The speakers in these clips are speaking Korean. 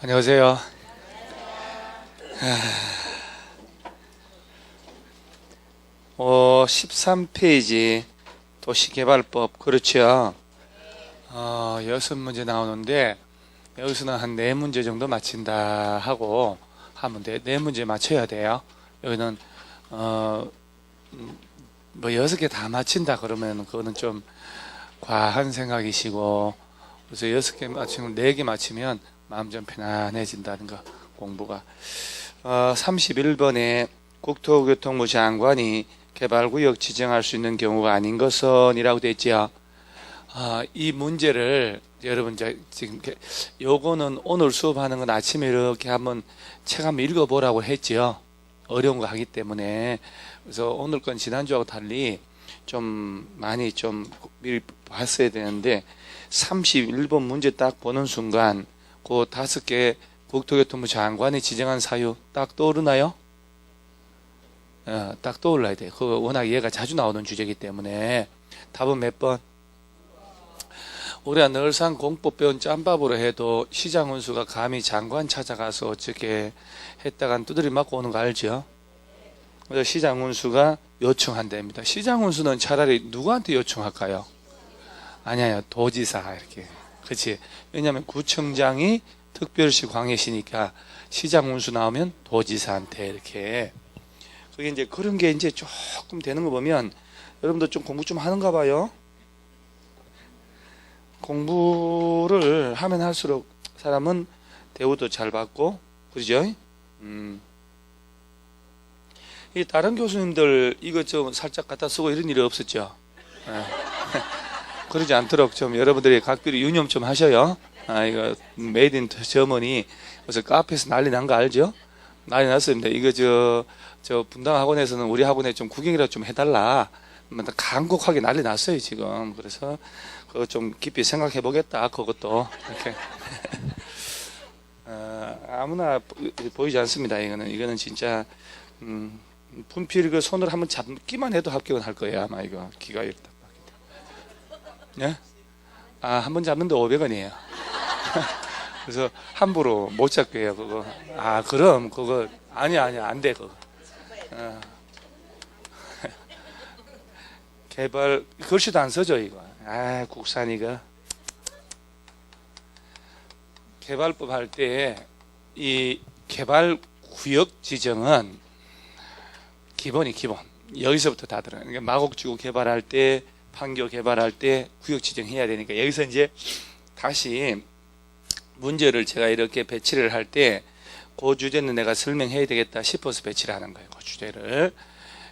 안녕하세요. 13페이지 도시개발법, 그렇죠? 6문제 나오는데 여기서는 한 4문제 정도 맞힌다 하고 하면 돼. 4문제 맞춰야 돼요. 여기는 뭐 6개 다 맞힌다 그러면 그거는 좀 과한 생각이시고, 그래서 6개 맞추면 4개 맞추면 마음 좀 편안해진다는 거, 공부가. 31번에 국토교통부 장관이 개발구역 지정할 수 있는 경우가 아닌 것은 이라고 되어 있죠. 이 문제를 여러분 지금 요거는 오늘 수업하는 건 아침에 이렇게 한번 책 한번 읽어보라고 했죠. 어려운 거 하기 때문에. 그래서 오늘 건 지난주하고 달리 좀 많이 좀 미리 봤어야 되는데 31번 문제 딱 보는 순간 그 5개 국토교통부 장관이 지정한 사유 딱 떠오르나요? 딱 떠올라야 돼요. 그 워낙 얘가 자주 나오는 주제이기 때문에. 답은 몇 번? 우리가 늘상 공법 배운 짬밥으로 해도 시장 운수가 감히 장관 찾아가서 어떻게 했다간 두드리 맞고 오는 거 알죠? 그래서 시장 운수가 요청한답니다. 시장 운수는 차라리 누구한테 요청할까요? 아니에요. 도지사 이렇게. 그렇지. 왜냐하면 구청장이 특별시 광역시니까 시장 운수 나오면 도지사한테 이렇게. 그게 이제 그런 게 이제 조금 되는 거 보면 여러분들 좀 공부 좀 하는가 봐요. 공부를 하면 할수록 사람은 대우도 잘 받고, 그러죠? 이 다른 교수님들 이거 좀 살짝 갖다 쓰고 이런 일이 없었죠? 그러지 않도록 좀 여러분들이 각별히 유념 좀 하셔요. 이거 메이드 인 저머니 그래서 카페에서 난리 난 거 알죠? 난리 났습니다. 이거 저 분당 학원에서는 우리 학원에 좀 구경이라도 좀 해달라. 간곡하게 난리 났어요 지금. 그래서 그거 좀 깊이 생각해 보겠다. 그것도 이렇게. 아무나 보이지 않습니다. 이거는 진짜 분필 그 손으로 한번 잡기만 해도 합격은 할 거예요. 아마 이거 기가 있다. 예? 한 번 잡는데 500원이에요. 그래서 함부로 못 잡게 해요, 그거. 그럼 그거 아니야 안 돼 그거. 개발 글씨도 안 써져 이거. 국산 이거. 개발법 할 때 이 개발 구역 지정은 기본. 여기서부터 다 들어요. 그러니까 마곡지구 개발할 때, 판교 개발할 때 구역 지정해야 되니까 여기서 이제 다시 문제를 제가 이렇게 배치를 할 때 그 주제는 내가 설명해야 되겠다 싶어서 배치를 하는 거예요. 그 주제를.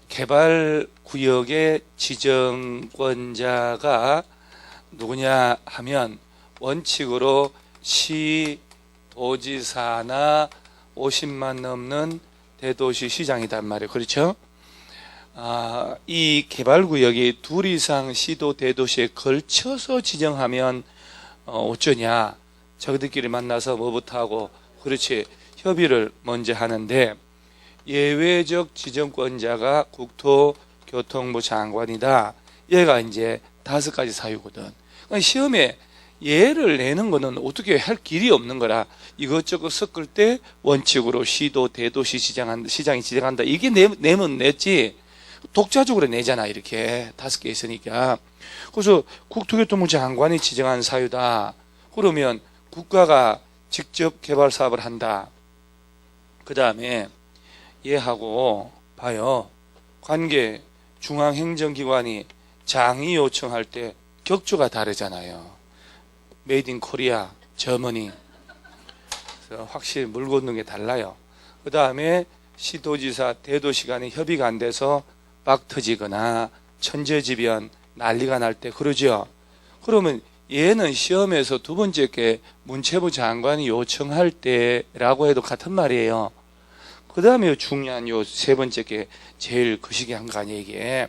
개발 구역의 지정권자가 누구냐 하면 원칙으로 시, 도지사나 50만 넘는 대도시 시장이단 말이에요. 그렇죠? 이 개발구역이 둘 이상 시도 대도시에 걸쳐서 지정하면 어쩌냐, 저들끼리 만나서 뭐부터 하고, 그렇지, 협의를 먼저 하는데 예외적 지정권자가 국토교통부 장관이다. 얘가 이제 5가지 사유거든. 그러니까 시험에 예를 내는 거는 어떻게 할 길이 없는 거라. 이것저것 섞을 때 원칙으로 시도 대도시 시장이 지정한다. 이게 내면 냈지. 독자적으로 내잖아. 이렇게 5개 있으니까. 그래서 국토교통부 장관이 지정한 사유다. 그러면 국가가 직접 개발 사업을 한다. 그 다음에 얘하고 봐요. 관계 중앙행정기관이 장이 요청할 때 격조가 다르잖아요. 메이드 인 코리아, 저머니. 그래서 확실히 물 걷는 게 달라요. 그 다음에 시도지사, 대도시 간에 협의가 안 돼서 빡 터지거나 천재지변, 난리가 날 때 그러죠. 그러면 얘는 시험에서 두 번째 게 문체부 장관이 요청할 때라고 해도 같은 말이에요. 그 다음에 중요한 요 세 번째 게 제일 거시기한 거 아니에요, 이게.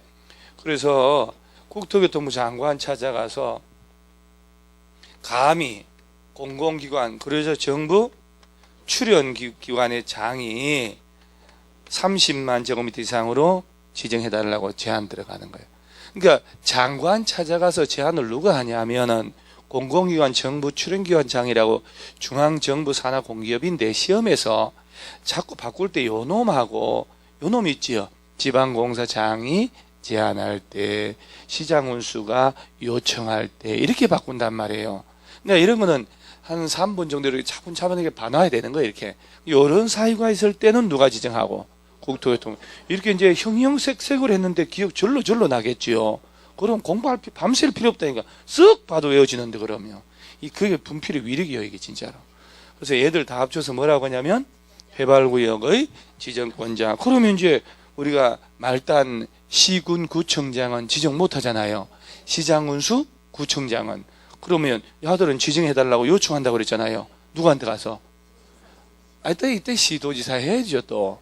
그래서 국토교통부 장관 찾아가서 감히 공공기관, 그래서 정부 출연기관의 장이 30만 제곱미터 이상으로 지정해달라고 제안 들어가는 거예요. 그러니까 장관 찾아가서 제안을 누가 하냐면은 공공기관 정부 출연기관장이라고 중앙정부 산하 공기업인데 시험에서 자꾸 바꿀 때 요놈하고 요놈 있지요. 지방공사장이 제안할 때, 시장운수가 요청할 때 이렇게 바꾼단 말이에요. 그러니까 이런 거는 한 3분 정도 이렇게 차분차분하게 봐놔야 되는 거예요. 이렇게 이런 사유가 있을 때는 누가 지정하고 국토교통 이렇게 이제 형형색색으로 했는데 기억 절로 나겠지요. 그럼 공부할 밤샐 필요 없다니까. 쓱 봐도 외워지는데 그러면 그게 분필의 위력이에요, 이게 진짜로. 그래서 얘들 다 합쳐서 뭐라고 하냐면 개발구역의 지정권자. 그러면 이제 우리가 말단 시군 구청장은 지정 못 하잖아요. 시장운수 구청장은. 그러면 야들은 지정해달라고 요청한다고 그랬잖아요. 누구한테 가서? 이때 시도지사 해야죠 또.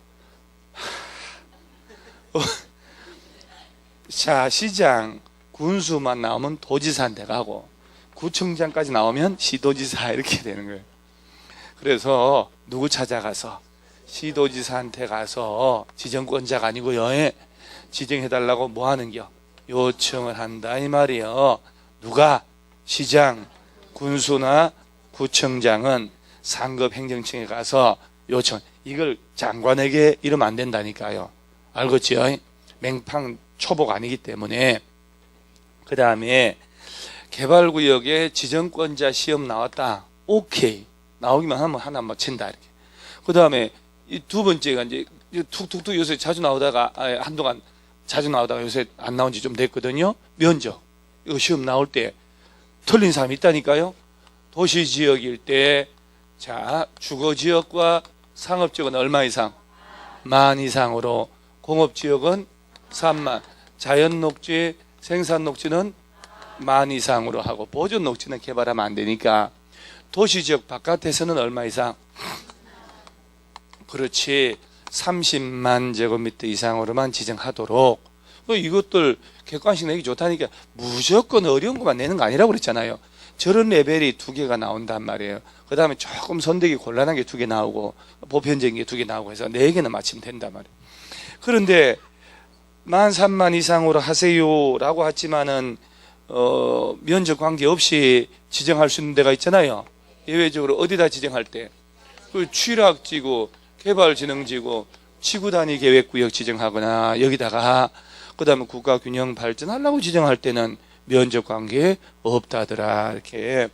자, 시장 군수만 나오면 도지사한테 가고 구청장까지 나오면 시도지사 이렇게 되는 거예요. 그래서 누구 찾아가서 시도지사한테 가서 지정권자가 아니고요. 지정해달라고 뭐 하는겨? 요청을 한다 이 말이에요. 누가? 시장, 군수나 구청장은 상급 행정청에 가서 요청. 이걸 장관에게 이러면 안 된다니까요. 알겠지요? 맹팡 초복 아니기 때문에. 그 다음에 개발구역에 지정권자 시험 나왔다. 오케이. 나오기만 하면 하나 맞힌다. 이렇게. 그 다음에 이 두 번째가 이제 툭툭툭 요새 자주 나오다가 한동안 자주 나오다가 요새 안 나온 지 좀 됐거든요. 면적. 이거 시험 나올 때 틀린 사람이 있다니까요. 도시지역일 때, 자, 주거지역과 상업지역은 얼마 이상? 10,000 이상으로, 공업지역은 30,000, 자연녹지, 생산녹지는 10,000 이상으로 하고, 보존녹지는 개발하면 안 되니까, 도시지역 바깥에서는 얼마 이상? 그렇지, 300,000 제곱미터 이상으로만 지정하도록. 이것들 객관식 내기 좋다니까 무조건 어려운 것만 내는 거 아니라고 그랬잖아요. 저런 레벨이 2개가 나온단 말이에요. 그 다음에 조금 선택이 곤란한 게 2개 나오고 보편적인 게 2개 나오고 해서 4개는 맞추면 된단 말이에요. 그런데 13,000 이상으로 하세요 라고 했지만은 면적 관계없이 지정할 수 있는 데가 있잖아요. 예외적으로 어디다 지정할 때? 취락지구, 개발진흥지구, 지구단위 계획구역 지정하거나 여기다가 그 다음에 국가균형 발전하려고 지정할 때는 면적 관계 없다더라 이렇게.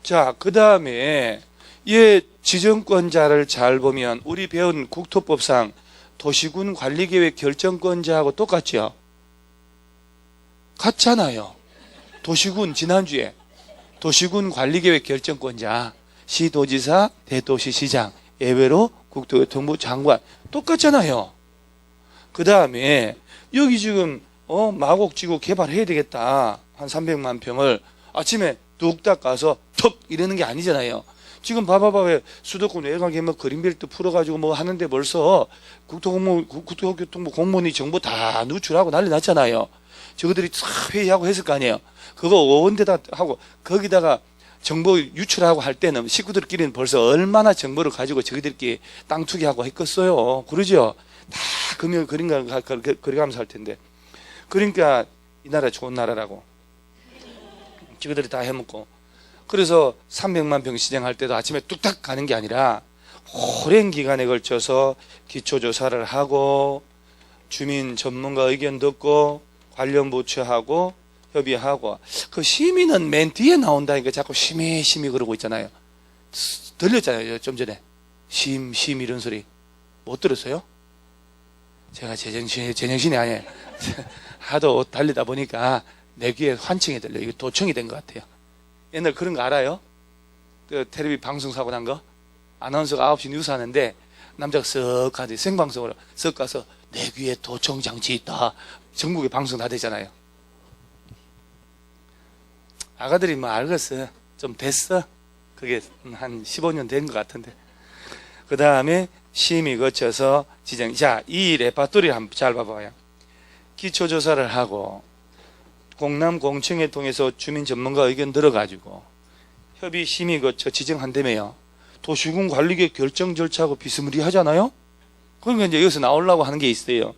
자, 그 다음에 얘 지정권자를 잘 보면 우리 배운 국토법상 도시군 관리계획 결정권자하고 똑같죠? 같잖아요. 도시군 지난주에 도시군 관리계획 결정권자 시도지사, 대도시시장, 예외로 국토교통부 장관 똑같잖아요. 그 다음에 여기 지금 마곡지구 개발해야 되겠다. 한 300만 평을 아침에 뚝딱 가서 턱 이러는 게 아니잖아요. 지금 봐봐봐. 수도권 외곽에 뭐 그린벨트 풀어가지고 뭐 하는데 벌써 국토교통부 공무원이 정보 다 누출하고 난리 났잖아요. 저거들이 싹 회의하고 했을 거 아니에요. 그거 원대다 하고 거기다가 정보 유출하고 할 때는 식구들끼리는 벌써 얼마나 정보를 가지고 저희들끼리 땅 투기하고 했겠어요. 그러죠? 다 그려가면서 할 텐데. 그러니까 이 나라 좋은 나라라고. 저희들이 다 해먹고. 그래서 300만 평 시정할 때도 아침에 뚝딱 가는 게 아니라 오랜 기간에 걸쳐서 기초조사를 하고 주민 전문가 의견 듣고 관련 부처하고 협의하고. 그 심의는 맨 뒤에 나온다니까 자꾸 심의 그러고 있잖아요. 들렸잖아요 좀 전에. 심 이런 소리 못 들었어요? 제가 제정신이 아니에요. 하도 달리다 보니까 내 귀에 환청이 들려. 이거 도청이 된 것 같아요. 옛날 그런 거 알아요? 그 텔레비 방송 사고 난 거? 아나운서가 9시 뉴스 하는데 남자가 쓱 가지 생방송으로 쓱 가서 내 귀에 도청 장치 있다. 전국에 방송 다 되잖아요. 아가들이 뭐 알겠어. 좀 됐어. 그게 한 15년 된 것 같은데. 그 다음에 심의 거쳐서 지정. 자, 이 레파토리를 한번 잘 봐봐요. 기초조사를 하고 공남 공청회 통해서 주민 전문가 의견 들어가지고 협의 심의 거쳐 지정한다며요. 도시군 관리계획 결정 절차하고 비스무리하잖아요. 그러니까 이제 여기서 나오려고 하는 게 있어요.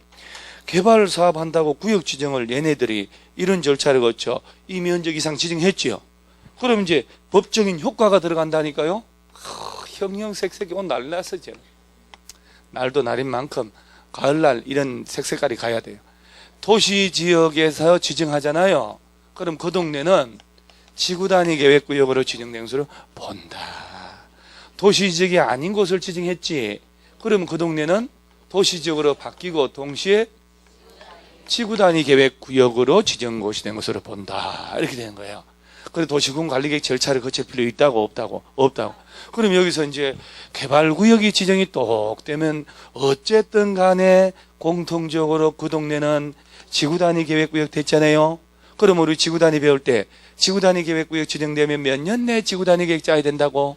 개발 사업한다고 구역 지정을 얘네들이 이런 절차를 거쳐 이 면적 이상 지정했지요. 그럼 이제 법적인 효과가 들어간다니까요. 형형색색이 오늘 난리 났었죠. 날도 날인 만큼 가을날 이런 색색깔이 가야 돼요. 도시 지역에서 지정하잖아요. 그럼 그 동네는 지구단위 계획구역으로 지정된 것으로 본다. 도시 지역이 아닌 곳을 지정했지. 그러면 그 동네는 도시 지역으로 바뀌고 동시에 지구단위 계획구역으로 지정 곳이 된 것으로 본다. 이렇게 되는 거예요. 그래서 도시군 관리계획 절차를 거칠 필요 있다고 없다고? 없다고. 그럼 여기서 이제 개발구역이 지정이 똑 되면 어쨌든 간에 공통적으로 그 동네는 지구단위 계획구역 됐잖아요. 그럼 우리 지구단위 배울 때 지구단위 계획구역 지정되면 몇 년 내에 지구단위 계획 짜야 된다고?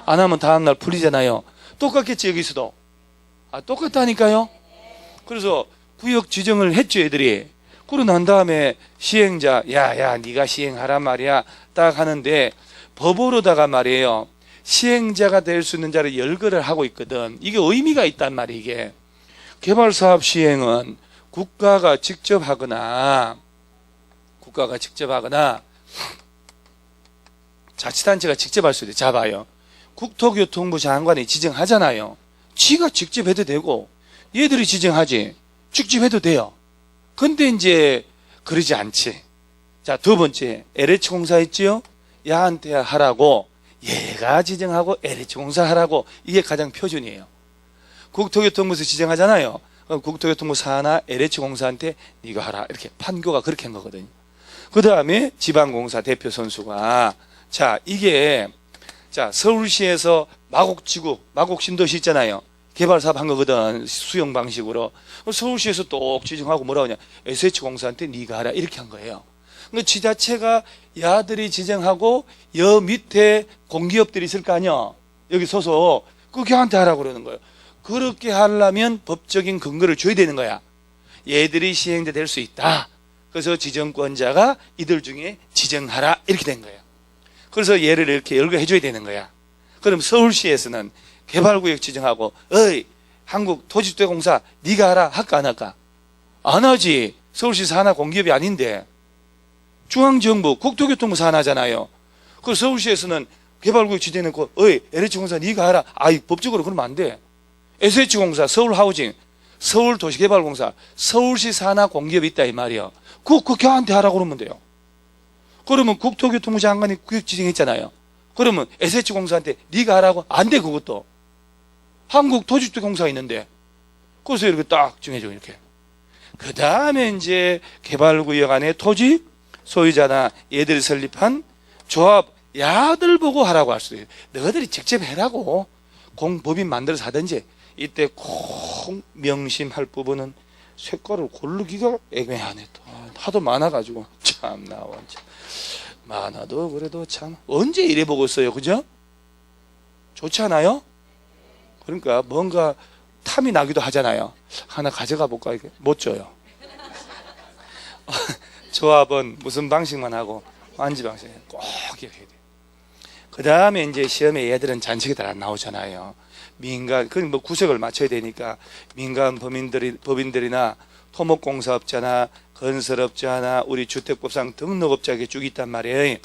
안 하면 다음날 풀리잖아요. 똑같겠지 여기서도. 똑같다니까요. 그래서 구역 지정을 했죠 애들이. 그러고 난 다음에 시행자 야 네가 시행하란 말이야 딱 하는데 법으로다가 말이에요. 시행자가 될 수 있는 자를 열거를 하고 있거든. 이게 의미가 있단 말이에요. 이게 개발사업 시행은 국가가 직접 하거나 자치단체가 직접 할 수도 있어요. 자 봐요. 국토교통부 장관이 지정하잖아요. 지가 직접 해도 되고 얘들이 지정하지. 직접 해도 돼요. 근데 이제 그러지 않지. 자, 두 번째 LH 공사 있지요. 야한테 하라고 얘가 지정하고 LH 공사 하라고. 이게 가장 표준이에요. 국토교통부에서 지정하잖아요. 그럼 국토교통부 산하 LH 공사한테 네가 하라. 이렇게 판교가 그렇게 한 거거든요. 그 다음에 지방공사 대표 선수가 자 이게 자 서울시에서 마곡지구 마곡신도시 있잖아요. 개발사업 한 거거든. 수용 방식으로. 서울시에서 똑 지정하고 뭐라고 하냐. SH공사한테 네가 하라. 이렇게 한 거예요. 그러니까 지자체가 야들이 지정하고 여 밑에 공기업들이 있을 거 아니야. 여기 서서 그 걔한테 하라고 그러는 거예요. 그렇게 하려면 법적인 근거를 줘야 되는 거야. 얘들이 시행자 될 수 있다. 그래서 지정권자가 이들 중에 지정하라. 이렇게 된 거예요. 그래서 얘를 이렇게 열거해 줘야 되는 거야. 그럼 서울시에서는 개발구역 지정하고 어이 한국토지주택공사 네가 하라 할까 안 할까? 안 하지. 서울시 산하 공기업이 아닌데 중앙정부 국토교통부 산하잖아요. 그 서울시에서는 개발구역 지정해놓고 어이 LH공사 네가 하라. 법적으로 그러면 안 돼. SH공사 서울하우징 서울도시개발공사 서울시 산하 공기업이 있다 이 말이야. 그거 걔한테 하라고 그러면 돼요. 그러면 국토교통부 장관이 구역 지정했잖아요. 그러면 SH공사한테 네가 하라고? 안 돼. 그것도 한국토지주택공사 있는데. 그래서 이렇게 딱 정해줘 이렇게. 그 다음에 이제 개발구역 안에 토지 소유자나 얘들이 설립한 조합 야들 보고 하라고 할 수도 있어요. 너희들이 직접 해라고 공법인 만들어서 하든지. 이때 꼭 명심할 부분은 색깔을 고르기가 애매하네. 또 하도 많아가지고 참나 완전 많아도 그래도 참 언제 이래 보고 있어요. 그죠? 좋지 않아요? 그러니까 뭔가 탐이 나기도 하잖아요. 하나 가져가 볼까? 이게 못 줘요. 조합은 무슨 방식만 하고 완지 방식 꼭 기억해야 돼요. 그 다음에 이제 시험에 얘들은 잔치가 잘 안 나오잖아요. 민간, 그 뭐 구색을 맞춰야 되니까 민간 법인들이나 토목공사업자나 건설업자나 우리 주택법상 등록업자에게 쭉 있단 말이에요.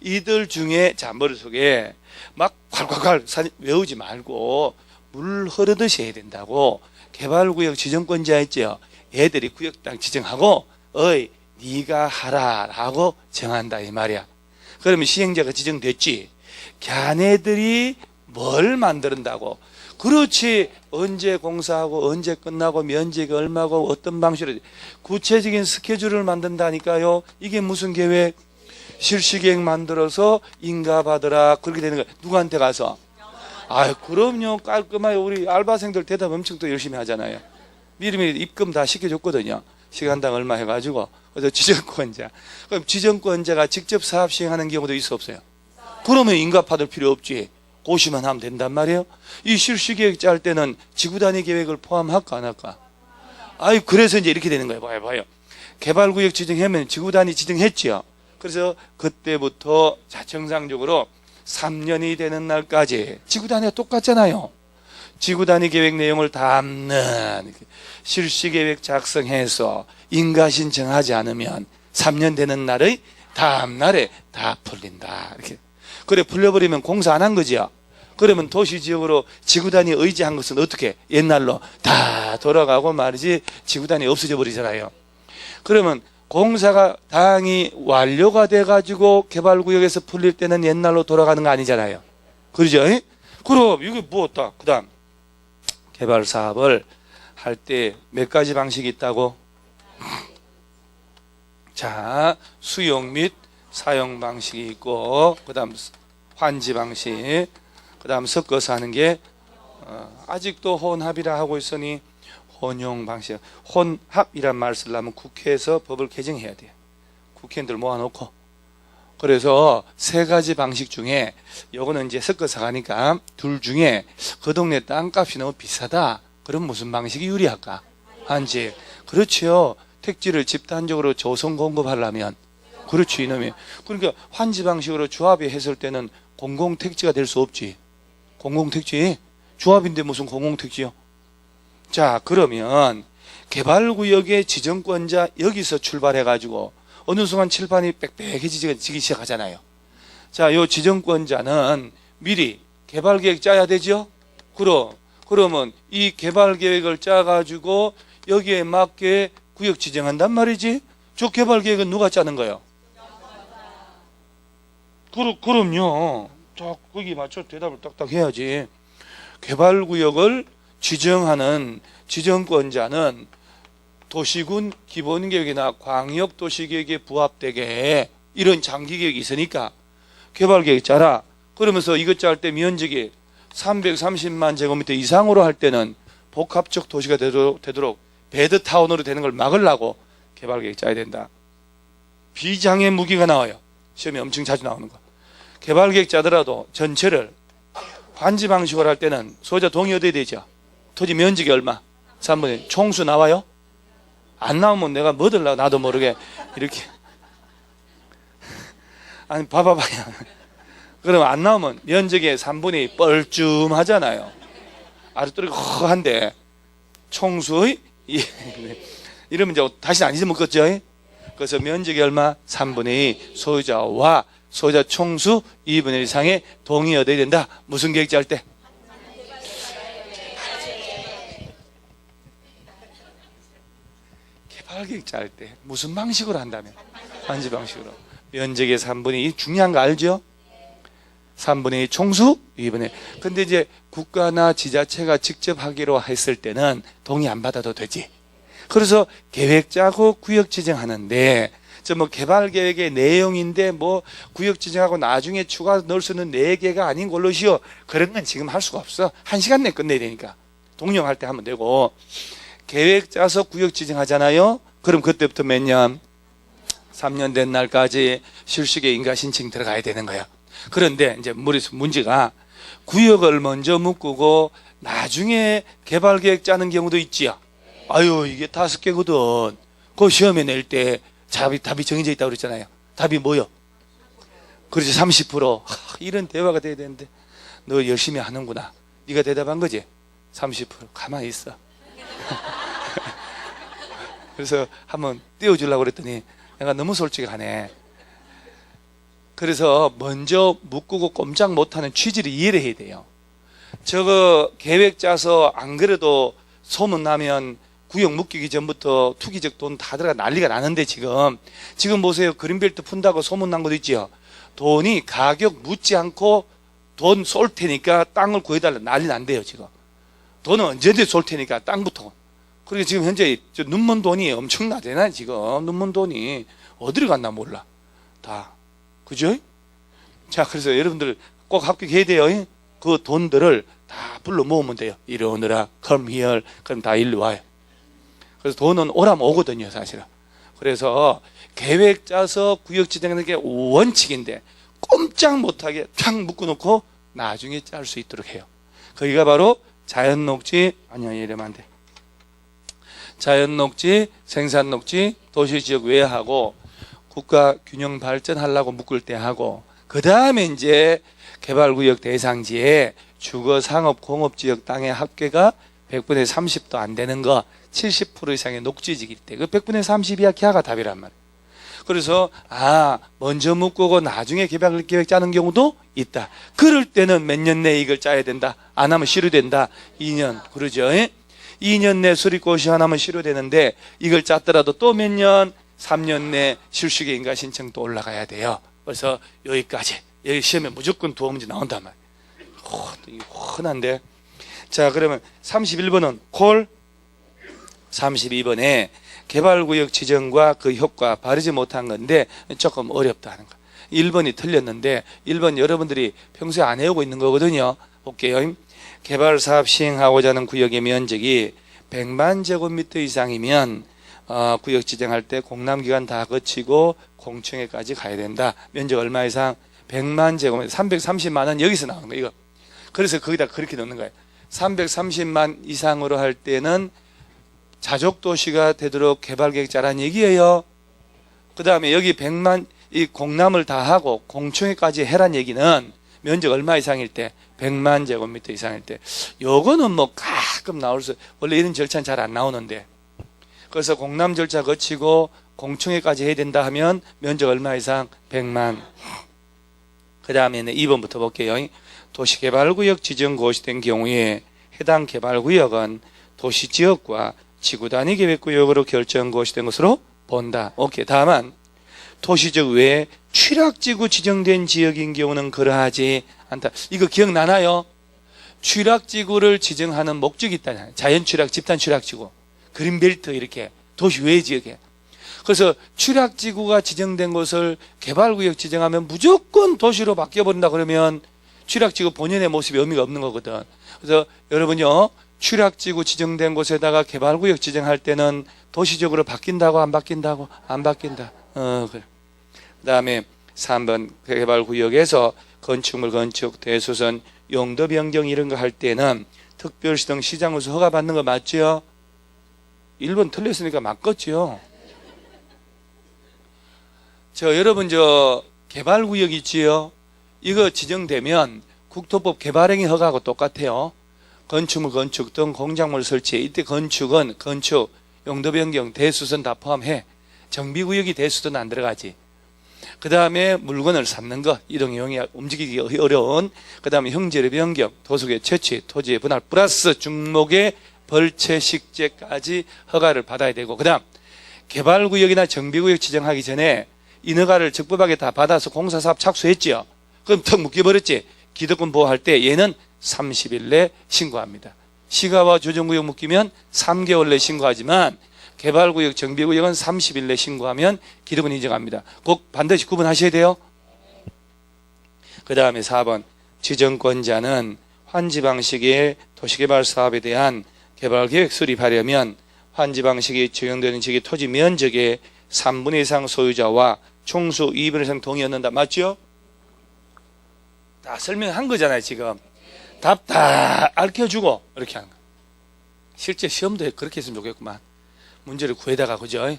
이들 중에 자 머릿속에 막 콸콸콸 외우지 말고 물 흐르듯이 해야 된다고. 개발구역 지정권자 있죠. 애들이 구역 딱 지정하고 어이 네가 하라라고 정한다 이 말이야. 그러면 시행자가 지정됐지. 걔네들이 뭘 만든다고. 그렇지. 언제 공사하고 언제 끝나고 면적이 얼마고 어떤 방식으로 구체적인 스케줄을 만든다니까요. 이게 무슨 계획? 실시계획 만들어서 인가받으라. 그렇게 되는 거야. 누구한테 가서? 그럼요. 깔끔하게 우리 알바생들 대답 엄청 또 열심히 하잖아요. 미리미리 입금 다 시켜줬거든요. 시간당 얼마 해가지고. 그래서 지정권자. 그럼 지정권자가 직접 사업 시행하는 경우도 있어 없어요? 그러면 인가 받을 필요 없지. 고시만 하면 된단 말이에요. 이 실시계획 짤 때는 지구단위 계획을 포함할까 안 할까? 그래서 이제 이렇게 되는 거예요. 봐요. 개발구역 지정하면 지구단위 지정했지요. 그래서 그때부터 자 정상적으로 3년이 되는 날까지 지구단위가 똑같잖아요. 지구단위 계획 내용을 담는 실시계획 작성해서 인가 신청하지 않으면 3년 되는 날의 다음날에 다 풀린다. 이렇게. 그래, 풀려버리면 공사 안 한 거지요. 그러면 도시지역으로 지구단위 의지한 것은 어떻게? 옛날로 다 돌아가고 말이지, 지구단위 없어져 버리잖아요. 그러면 공사가 다행히 완료가 돼가지고 개발구역에서 풀릴 때는 옛날로 돌아가는 거 아니잖아요. 그러죠? 그럼 이게 뭐었다? 그 다음, 개발 사업을 할 때 몇 가지 방식이 있다고? 자, 수용 및 사용 방식이 있고, 그 다음 환지 방식, 그 다음 섞어서 하는 게 아직도 혼합이라 하고 있으니 혼용 방식. 혼합이란 말 쓰려면 국회에서 법을 개정해야 돼요. 국회의원들 모아놓고. 그래서 세 가지 방식 중에 요거는 이제 섞어서 가니까 둘 중에 그 동네 땅값이 너무 비싸다. 그럼 무슨 방식이 유리할까? 환지. 그렇지요. 택지를 집단적으로 조성 공급하려면. 그렇지, 이놈이. 그러니까 환지 방식으로 조합이 했을 때는 공공택지가 될 수 없지. 공공택지? 조합인데 무슨 공공택지요? 자, 그러면 개발구역의 지정권자 여기서 출발해가지고 어느 순간 칠판이 빽빽해지기 시작하잖아요. 자, 요 지정권자는 미리 개발계획 짜야 되죠? 그러면 이 개발계획을 짜가지고 여기에 맞게 구역 지정한단 말이지? 저 개발계획은 누가 짜는 거예요? 그럼요. 자, 거기 맞춰 대답을 딱딱 해야지. 개발구역을 지정하는 지정권자는 도시군 기본계획이나 광역도시계획에 부합되게 이런 장기계획이 있으니까 개발계획 짜라. 그러면서 이것 짤 때 면적이 330만 제곱미터 이상으로 할 때는 복합적 도시가 되도록 배드타운으로 되는 걸 막으려고 개발계획 짜야 된다. 비장애 무기가 나와요. 시험에 엄청 자주 나오는 거. 개발계획 짜더라도 전체를 환지 방식으로 할 때는 소유자 동의 얻어야 되죠. 토지 면적이 얼마? 3분의 총수 나와요? 안 나오면 내가 뭐 들라고 나도 모르게 이렇게 아니 봐봐봐요. 그러면 안 나오면 면적의 3분의 2 뻘쭘하잖아요. 아랫도리가 허한데 총수의 이러면 이제 다시 안 잊어먹겠죠. 그래서 면적이 얼마? 3분의 2 소유자와 소유자 총수 2분의 1 이상의 동의 얻어야 된다. 무슨 계획 짤 때? 개발계획 짤 때 무슨 방식으로 한다면? 환지 방식으로. 면적의 3분의 2 중요한 거 알죠? 3분의 2 총수 2분의 1. 근데 이제 국가나 지자체가 직접 하기로 했을 때는 동의 안 받아도 되지. 그래서 계획 짜고 구역 지정하는데 저 뭐 개발 계획의 내용인데 뭐 구역 지정하고 나중에 추가 넣을 수 있는 4개가 아닌 걸로시요. 그런 건 지금 할 수가 없어. 1시간 내에 끝내야 되니까. 동령할 때 하면 되고. 계획 짜서 구역 지정하잖아요. 그럼 그때부터 몇 년? 3년 된 날까지 실시계 인가 신청 들어가야 되는 거야. 그런데 이제 문제가 구역을 먼저 묶고 나중에 개발 계획 짜는 경우도 있지요. 아유, 이게 5개거든. 그 시험에 낼 때 답이 정해져 있다고 그랬잖아요. 답이 뭐요? 그렇지, 30%. 이런 대화가 돼야 되는데 너 열심히 하는구나. 네가 대답한 거지? 30%. 가만히 있어. 그래서 한번 띄워주려고 그랬더니 내가 너무 솔직하네. 그래서 먼저 묶고 꼼짝 못하는 취지를 이해를 해야 돼요. 저거 계획 짜서 안 그래도 소문나면 구역 묶이기 전부터 투기적 돈 다 들어가 난리가 나는데 지금 보세요. 그린벨트 푼다고 소문난 것도 있지요. 돈이 가격 묻지 않고 돈 쏠 테니까 땅을 구해달라 난리 난대요. 지금 돈은 언제든지 쏠 테니까 땅부터. 그리고 지금 현재 눈먼 돈이 엄청나잖아요. 지금 눈먼 돈이 어디로 갔나 몰라 다. 그죠? 자, 그래서 여러분들 꼭 합격해야 돼요. 그 돈들을 다 불러 모으면 돼요. 이리 오느라 come here. 그럼 다 일로 와요. 그래서 돈은 오라면 오거든요, 사실은. 그래서 계획 짜서 구역 지정하는 게 원칙인데 꼼짝 못하게 탁 묶어놓고 나중에 짤 수 있도록 해요. 거기가 바로 자연녹지, 아니요, 이러면 안 돼. 자연녹지, 생산녹지, 도시지역 외하고 국가 균형 발전하려고 묶을 때 하고, 그 다음에 이제 개발구역 대상지에 주거, 상업, 공업지역 땅의 합계가 100분의 30도 안 되는 거, 70% 이상의 녹지지일 때, 그 100분의 30이야 기하가 답이란 말이에요. 그래서 먼저 묶고 나중에 개발 계획 짜는 경우도 있다. 그럴 때는 몇 년 내에 이걸 짜야 된다. 안 하면 실효된다. 2년 그러죠. 2년 내 수리고시 안 하면 실효되는데 이걸 짰더라도 또 몇 년, 3년 내 실수계 인가 신청 또 올라가야 돼요. 그래서 여기까지. 여기 시험에 무조건 두어 문제 나온단 말이에요. 흔한데. 자, 그러면 31번은 콜. 32번에 개발구역 지정과 그 효과 바르지 못한 건데 조금 어렵다는 거. 1번이 틀렸는데 1번 여러분들이 평소에 안 해오고 있는 거거든요. 볼게요. 개발사업 시행하고자 하는 구역의 면적이 100만 제곱미터 이상이면 구역 지정할 때 공람기간 다 거치고 공청회까지 가야 된다. 면적 얼마 이상? 100만 제곱미터, 330만 원 여기서 나오는 거예요. 이거. 그래서 거기다 그렇게 넣는 거예요. 330만 이상으로 할 때는 자족도시가 되도록 개발계획 짜라는 얘기예요. 그 다음에 여기 100만 이 공람을 다 하고 공청회까지 해란 얘기는 면적 얼마 이상일 때 100만 제곱미터 이상일 때 요거는 뭐 가끔 나올 수 원래 이런 절차는 잘 안 나오는데 그래서 공람 절차 거치고 공청회까지 해야 된다 하면 면적 얼마 이상 100만. 그 다음에는 2번부터 볼게요. 도시개발구역 지정 고시된 경우에 해당 개발구역은 도시지역과 지구단위 계획구역으로 결정 고시된 것으로 본다. 오케이. 다만 도시적 외에 취락지구 지정된 지역인 경우는 그러하지 않다. 이거 기억나나요? 취락지구를 지정하는 목적이 있다잖아요. 자연취락, 집단취락지구, 그린벨트 이렇게 도시 외 지역에. 그래서 취락지구가 지정된 곳을 개발구역 지정하면 무조건 도시로 바뀌어버린다 그러면 취락지구 본연의 모습이 의미가 없는 거거든. 그래서 여러분요, 취락지구 지정된 곳에다가 개발구역 지정할 때는 도시적으로 바뀐다고 안 바뀐다고? 안 바뀐다. 그래. 그 다음에 3번 개발구역에서 건축물 건축, 대수선, 용도 변경 이런 거 할 때는 특별시 등 시장으로서 허가 받는 거 맞죠? 1번 틀렸으니까 맞겠죠? 여러분 개발구역 있지요? 이거 지정되면 국토법 개발행위 허가하고 똑같아요. 건축물 건축 등 공작물 설치. 이때 건축은 건축, 용도 변경, 대수선 다 포함해. 정비구역이 대수선 안 들어가지. 그 다음에 물건을 샀는 거, 이동 이용이 움직이기 어려운. 그 다음에 형질의 변경, 도속의 채취, 토지의 분할 플러스 중목의 벌채 식재까지 허가를 받아야 되고, 그 다음 개발구역이나 정비구역 지정하기 전에 인허가를 적법하게 다 받아서 공사사업 착수했지요. 그럼 턱 묶여버렸지. 기득권 보호할 때 얘는 30일 내 신고합니다. 시가와 조정구역 묶이면 3개월 내 신고하지만 개발구역, 정비구역은 30일 내 신고하면 기득권 인정합니다. 꼭 반드시 구분하셔야 돼요. 그 다음에 4번 지정권자는 환지 방식의 도시개발 사업에 대한 개발계획 수립하려면 환지 방식이 적용되는 지역의 토지 면적의 3분의 2 이상 소유자와 총수 2분의 1 이상 동의 얻는다. 맞죠? 다 설명한 거잖아요. 지금 답 다 알려주고 이렇게 하는 거. 실제 시험도 그렇게 했으면 좋겠구만. 문제를 구해다가 그죠?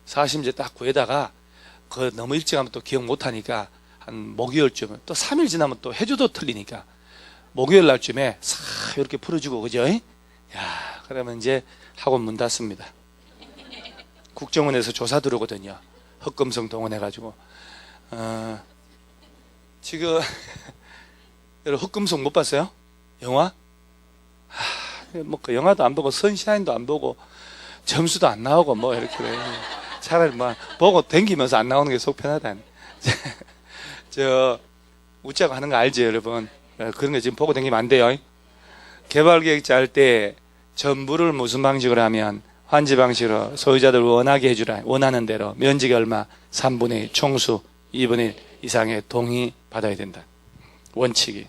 40문제 딱 구해다가 그 너무 일찍 하면 또 기억 못하니까 한 목요일쯤 또 3일 지나면 또 해줘도 틀리니까 목요일 날쯤에 싹 이렇게 풀어주고 그죠? 야, 그러면 이제 학원 문 닫습니다. 국정원에서 조사 들어오거든요. 흑금성 동원해가지고 지금 여러분 흑금성 못 봤어요? 영화? 뭐 그 영화도 안 보고 선샤인도 안 보고 점수도 안 나오고 뭐 이렇게 차라리 뭐 보고 댕기면서 안 나오는 게 속 편하다. 웃자고 하는 거 알죠, 여러분? 그런 거 지금 보고 댕기면 안 돼요. 개발계획 짤 때 전부를 무슨 방식으로 하면 환지 방식으로 소유자들 원하게 해주라. 원하는 대로 면적이 얼마? 3분의 1 총수 2분의 1 이상의 동의 받아야 된다. 원칙이.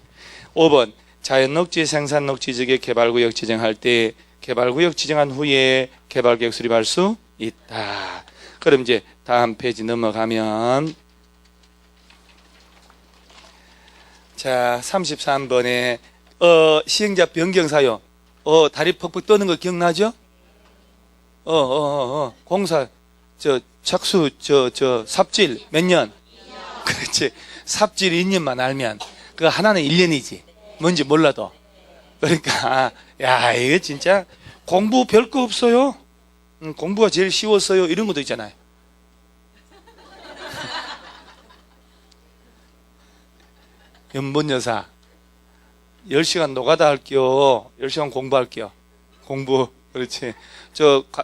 5번 자연녹지 생산녹지 지역의 개발구역 지정할 때 개발구역 지정한 후에 개발계획 수립할 수 있다. 그럼 이제 다음 페이지 넘어가면 자 33번에 시행자 변경 사유 다리 퍽퍽 떠는 거 기억나죠? 공사 착수 삽질 몇 년? 그렇지. 삽질 2년만 알면 그 하나는 1년이지. 뭔지 몰라도. 그러니까 야 이거 진짜 공부 별거 없어요. 공부가 제일 쉬웠어요. 이런 것도 있잖아요. 연분 여사 10시간 노가다 할게요. 10시간 공부할게요. 공부. 그렇지.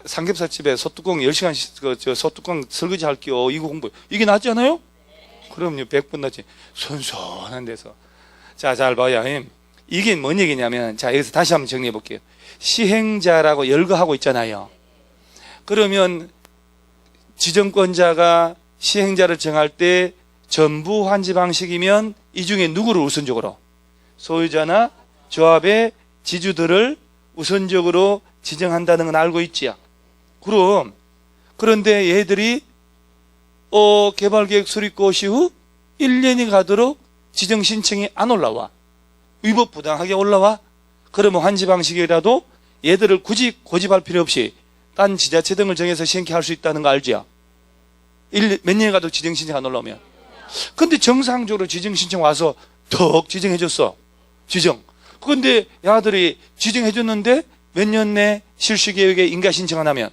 삼겹살집에 소뚜껑 10시간 저 소뚜껑 설거지 할게요. 이거 공부. 이게 낫지 않아요? 그럼요. 100번 낫지. 선선한 데서. 자, 잘 봐요. 이게 뭔 얘기냐면, 자, 여기서 다시 한번 정리해 볼게요. 시행자라고 열거하고 있잖아요. 그러면 지정권자가 시행자를 정할 때 전부 환지 방식이면 이 중에 누구를 우선적으로? 소유자나 조합의 지주들을 우선적으로 지정한다는 건 알고 있지요. 그런데 얘들이 개발계획 수립고 시후 1년이 가도록 지정 신청이 안 올라와. 위법 부당하게 올라와. 그러면 환지 방식이라도 얘들을 굳이 고집할 필요 없이 딴 지자체 등을 정해서 시행케 할 수 있다는 거 알지요? 몇 년이 가도 지정 신청 안 올라오면. 근데 정상적으로 지정 신청 와서 턱 지정해줬어. 지정. 그런데 야들이 지정해줬는데 몇 년 내 실시계획에 인가 신청 안 하면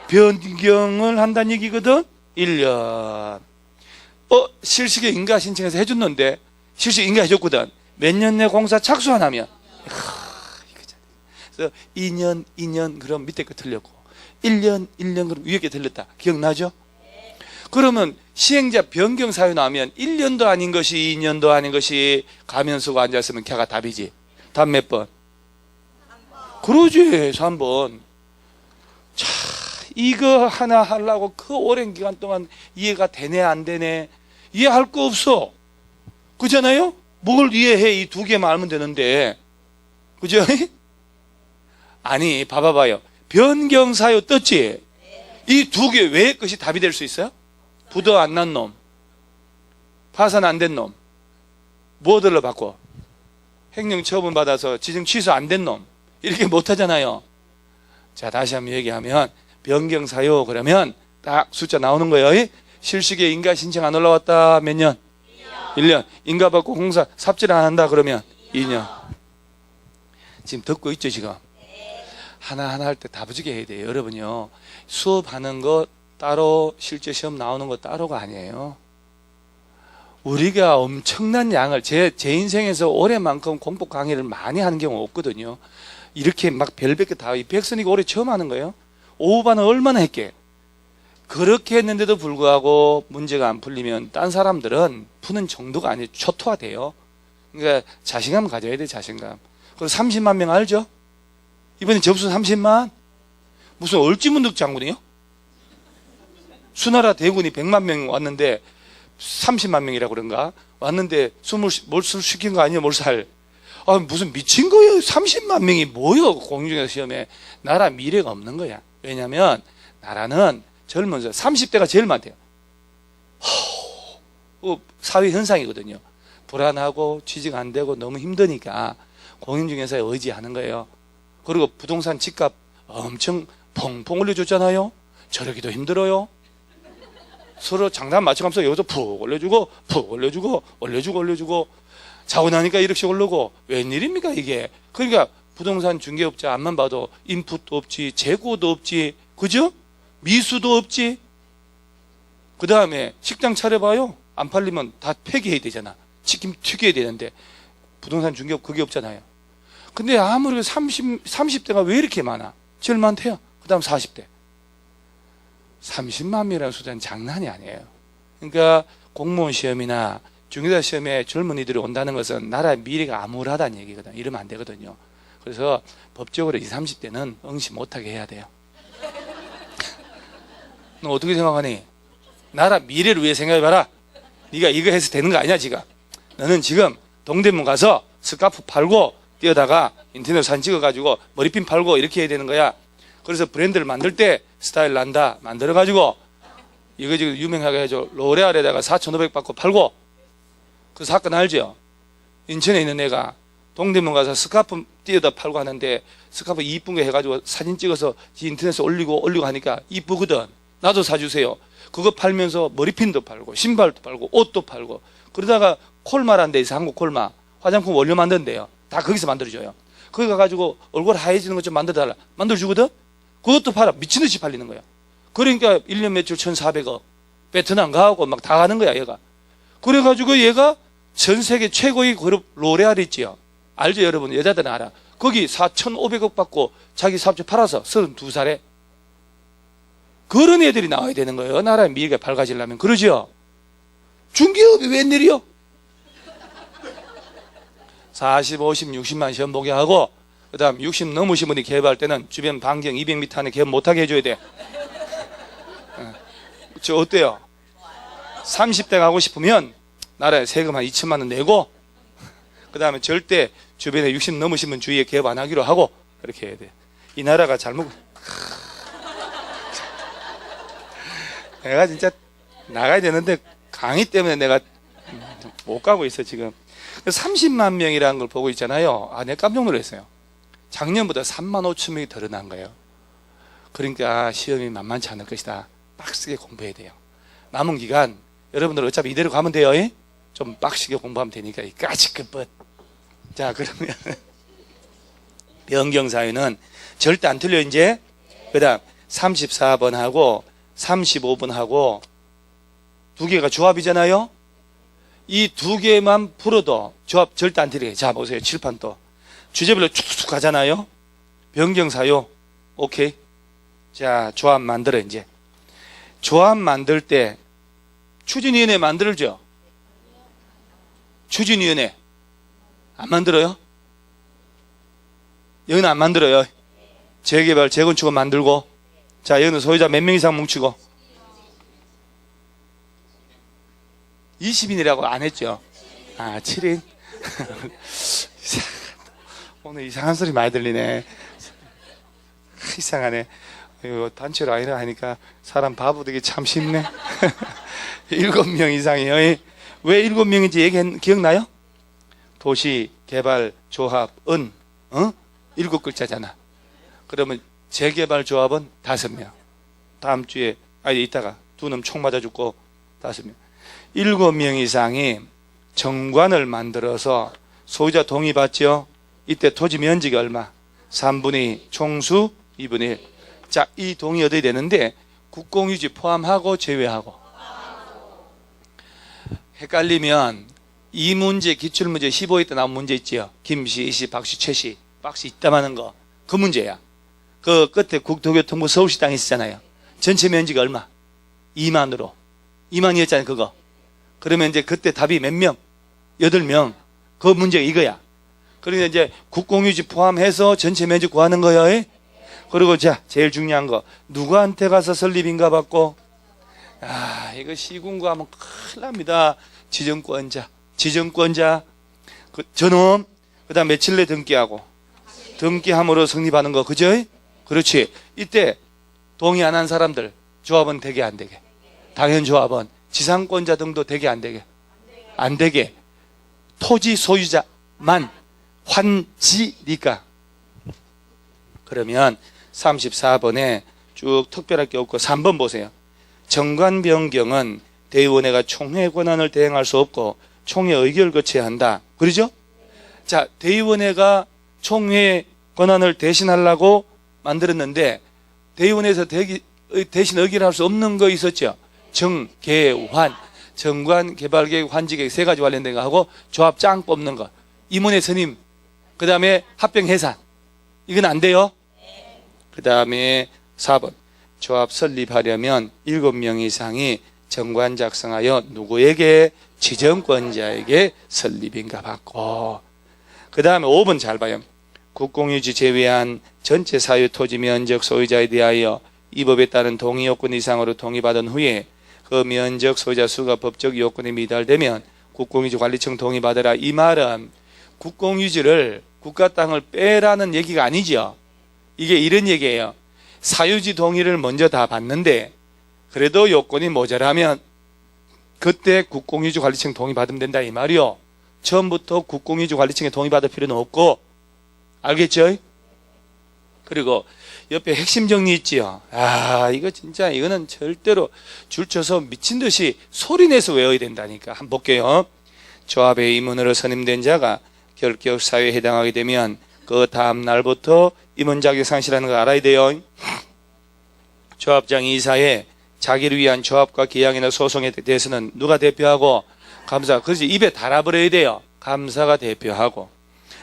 변경을 한다는 얘기거든. 1년. 실시계획 인가 신청해서 해줬는데 실시 인가 해줬거든. 몇 년 내 공사 착수 안 하면 그래서 2년 그럼 밑에 거 틀렸고 1년 그럼 위에 게 틀렸다. 기억나죠? 그러면 시행자 변경 사유 나오면 1년도 아닌 것이 2년도 아닌 것이 가면 쓰고 앉았으면 걔가 답이지. 답 몇 번? 그러지. 3번. 자, 이거 하나 하려고 그 오랜 기간 동안 이해가 되네 안 되네. 이해할 거 없어. 그잖아요? 뭘 이해해. 이 두 개만 알면 되는데. 그죠? 아니 봐봐요. 변경 사유 떴지? 이 두 개 왜 것이 답이 될 수 있어요? 부도 안 난 놈, 파산 안 된 놈, 뭐들로 바꿔? 행령 처분 받아서 지정 취소 안 된 놈, 이렇게 못 하잖아요. 자, 다시 한번 얘기하면 변경 사유 그러면 딱 숫자 나오는 거예요. 실시계 인가 신청 안 올라왔다. 몇 년? 1년. 인가 받고 공사 삽질 안 한다 그러면 2년. 지금 듣고 있죠 지금? 하나하나 할 때 다부지게 해야 돼요. 여러분요, 수업하는 거 따로 실제 시험 나오는 거 따로가 아니에요. 우리가 엄청난 양을 제 인생에서 올해만큼 공법 강의를 많이 하는 경우 없거든요. 이렇게 막 별별 게 다, 이 백선이가 올해 처음 하는 거예요. 오후반은 얼마나 했게. 그렇게 했는데도 불구하고 문제가 안 풀리면 딴 사람들은 푸는 정도가 아니에요. 초토화돼요. 그러니까 자신감 가져야 돼. 자신감. 그리고 30만 명 알죠? 이번에 접수 30만? 무슨 얼찌문득 장군이요? 수나라 대군이 100만 명 왔는데 30만 명이라 그런가? 왔는데 몰수를 시킨 거 아니에요? 몰살. 아, 무슨 미친 거예요? 30만 명이 뭐요? 공중에서 시험에. 나라 미래가 없는 거야. 왜냐면 나라는 젊은서 30대가 제일 많대요. 사회 현상이거든요. 불안하고 취직 안 되고 너무 힘드니까 공인중개사에 의지하는 거예요. 그리고 부동산 집값 엄청 펑펑 올려줬잖아요. 저러기도 힘들어요. 서로 장단 맞춰가면서 여기서 푹 올려주고 푹 올려주고 자고 나니까 1억씩 오르고 웬일입니까 이게. 그러니까 부동산 중개업자 앞만 봐도 인풋도 없지, 재고도 없지, 그죠? 미수도 없지. 그 다음에 식당 차려봐요. 안 팔리면 다 폐기해야 되잖아. 치킨 튀겨야 되는데 부동산 중개업 그게 없잖아요. 근데 아무리 30대가 왜 이렇게 많아? 제일 많대요. 그 다음 40대. 30만 명이라는 숫자는 장난이 아니에요. 그러니까 공무원 시험이나 중개사 시험에 젊은이들이 온다는 것은 나라의 미래가 암울하다는 얘기거든요. 이러면 안 되거든요. 그래서 법적으로 20, 30대는 응시 못하게 해야 돼요. 너 어떻게 생각하니? 나라 미래를 위해 생각해봐라. 네가 이거 해서 되는 거 아니야 지금. 너는 지금 동대문 가서 스카프 팔고 뛰어다가 인터넷 사진 찍어가지고 머리핀 팔고 이렇게 해야 되는 거야. 그래서 브랜드를 만들 때 스타일 난다 만들어가지고 이거 지금 유명하게 해줘. 로레알에다가 4,500 받고 팔고. 그 사건 알죠? 인천에 있는 애가 동대문 가서 스카프 띄어다 팔고 하는데 스카프 이쁜 거 해가지고 사진 찍어서 인터넷에 올리고 하니까 이쁘거든. 나도 사주세요. 그거 팔면서 머리핀도 팔고 신발도 팔고 옷도 팔고 그러다가 콜마라는 데 있어. 한국 콜마 화장품 원료 만든대요. 다 거기서 만들어줘요. 거기 가가지고 얼굴 하얘지는 것 좀 만들어달라. 만들어주거든? 그것도 팔아. 미친듯이 팔리는 거야. 그러니까 1년 매출 1,400억. 베트남 가고 막 다 가는 거야, 얘가. 그래가지고 얘가 전 세계 최고의 그룹 로레알 있지요. 알죠, 여러분? 여자들은 알아. 거기 4,500억 받고 자기 사업체 팔아서 32살에. 그런 애들이 나와야 되는 거예요. 나라의 미래가 밝아지려면. 그러죠? 중기업이 웬일이요? 40, 50, 60만 시험 보게 하고, 그 다음 60 넘으신 분이 개발할 때는 주변 반경 200m 안에 개업 못하게 해줘야 돼. 저 어때요? 30대 가고 싶으면 나라에 세금 한 2천만 원 내고, 그 다음에 절대 주변에 60 넘으신 분 주위에 개업 안 하기로 하고, 그렇게 해야 돼. 이 나라가 잘못, 내가 진짜 나가야 되는데 강의 때문에 내가 못 가고 있어, 지금. 30만 명이라는 걸 보고 있잖아요. 아, 내가 깜짝 놀랐어요. 작년보다 3만 5천 명이 더 늘어난 거예요. 그러니까 시험이 만만치 않을 것이다. 빡세게 공부해야 돼요. 남은 기간 여러분들 어차피 이대로 가면 돼요. 좀 빡세게 공부하면 되니까 까짓끝벗. 자, 그러면 변경사유는 절대 안 틀려. 이제 그 다음 34번하고 35번하고 두 개가 조합이잖아요. 이 두 개만 풀어도 조합 절대 안 틀려. 자, 보세요. 칠판 또 주제별로 쭉쭉 가잖아요. 변경사유 오케이. 자, 조합 만들어. 이제 조합 만들 때 추진위원회 만들죠? 추진위원회 안 만들어요? 여기는 안 만들어요. 재개발, 재건축을 만들고, 자, 여기는 소유자 몇 명 이상 뭉치고 20인이라고 안 했죠? 아, 7인? 오늘 이상한 소리 많이 들리네. 이상하네. 이거 단체로 아니라 하니까 사람 바보 되기 참 쉽네. 7명 이상이요. 왜 7명인지 기억나요? 도시개발조합은 7글자잖아. 그러면 재개발조합은 5명. 다음 주에 이따가 두 놈 총 맞아 죽고 5명. 7명 이상이 정관을 만들어서 소유자 동의 받죠. 이때 토지 면적이 얼마? 3분의 2, 총수 2분의 1. 자, 이 동의 얻어야 되는데 국공유지 포함하고 제외하고. 헷갈리면 이 문제, 기출문제 15회 때 나온 문제 있지요. 김씨, 이씨, 박씨, 최씨, 박씨 있다마는 거. 그 문제야. 그 끝에 국토교통부 서울시 땅에 있잖아요. 전체 면적이 얼마? 2만으로. 2만이었잖아요, 그거. 그러면 이제 그때 답이 몇 명? 8명. 그 문제가 이거야. 그러니까 이제 국공유지 포함해서 전체 면적 구하는 거예요. 그리고 자, 제일 중요한 거. 누구한테 가서 설립인가 받고? 아, 이거 시군구 하면 큰일 납니다. 지정권자. 저놈. 그 다음 며칠 내 등기하고. 등기함으로 성립하는 거. 그죠? 그렇지. 이때 동의 안 한 사람들. 조합은 되게 안 되게. 당연조합은. 지상권자 등도 되게 안 되게. 안 되게. 토지 소유자만 환지니까. 그러면 34번에 쭉 특별할 게 없고 3번 보세요. 정관 변경은 대의원회가 총회 권한을 대행할 수 없고 총회 의결을 거쳐야 한다. 그러죠? 자, 대의원회가 총회 권한을 대신하려고 만들었는데 대의원회에서 대신 의결할 수 없는 거 있었죠? 정개환, 정관, 개발계획, 환지계획 세 가지 관련된 거 하고 조합 짱 뽑는 거. 임원회 선임, 그 다음에 합병 해산. 이건 안 돼요. 그 다음에 4번. 조합 설립하려면 7명 이상이 정관 작성하여 누구에게? 지정권자에게 설립인가 받고. 그 다음에 5번 잘 봐요. 국공유지 제외한 전체 사유 토지 면적 소유자에 대하여 이 법에 따른 동의 요건 이상으로 동의받은 후에 그 면적 소유자 수가 법적 요건에 미달되면 국공유지 관리청 동의받으라. 이 말은 국공유지를 국가 땅을 빼라는 얘기가 아니죠. 이게 이런 얘기예요. 사유지 동의를 먼저 다 받는데 그래도 요건이 모자라면 그때 국공유지 관리청 동의받으면 된다 이 말이요. 처음부터 국공유지 관리청에 동의받을 필요는 없고. 알겠죠? 그리고 옆에 핵심 정리 있지요. 아, 이거 진짜 이거는 절대로 줄쳐서 미친 듯이 소리내서 외워야 된다니까. 한번 볼게요. 조합의 임원으로 선임된 자가 결격 사유에 해당하게 되면 그 다음 날부터 임원 자격 상실하는 거 알아야 돼요. 조합장 이사회 자기를 위한 조합과 계약이나 소송에 대해서는 누가 대표하고? 감사. 그렇지. 입에 달아버려야 돼요. 감사가 대표하고.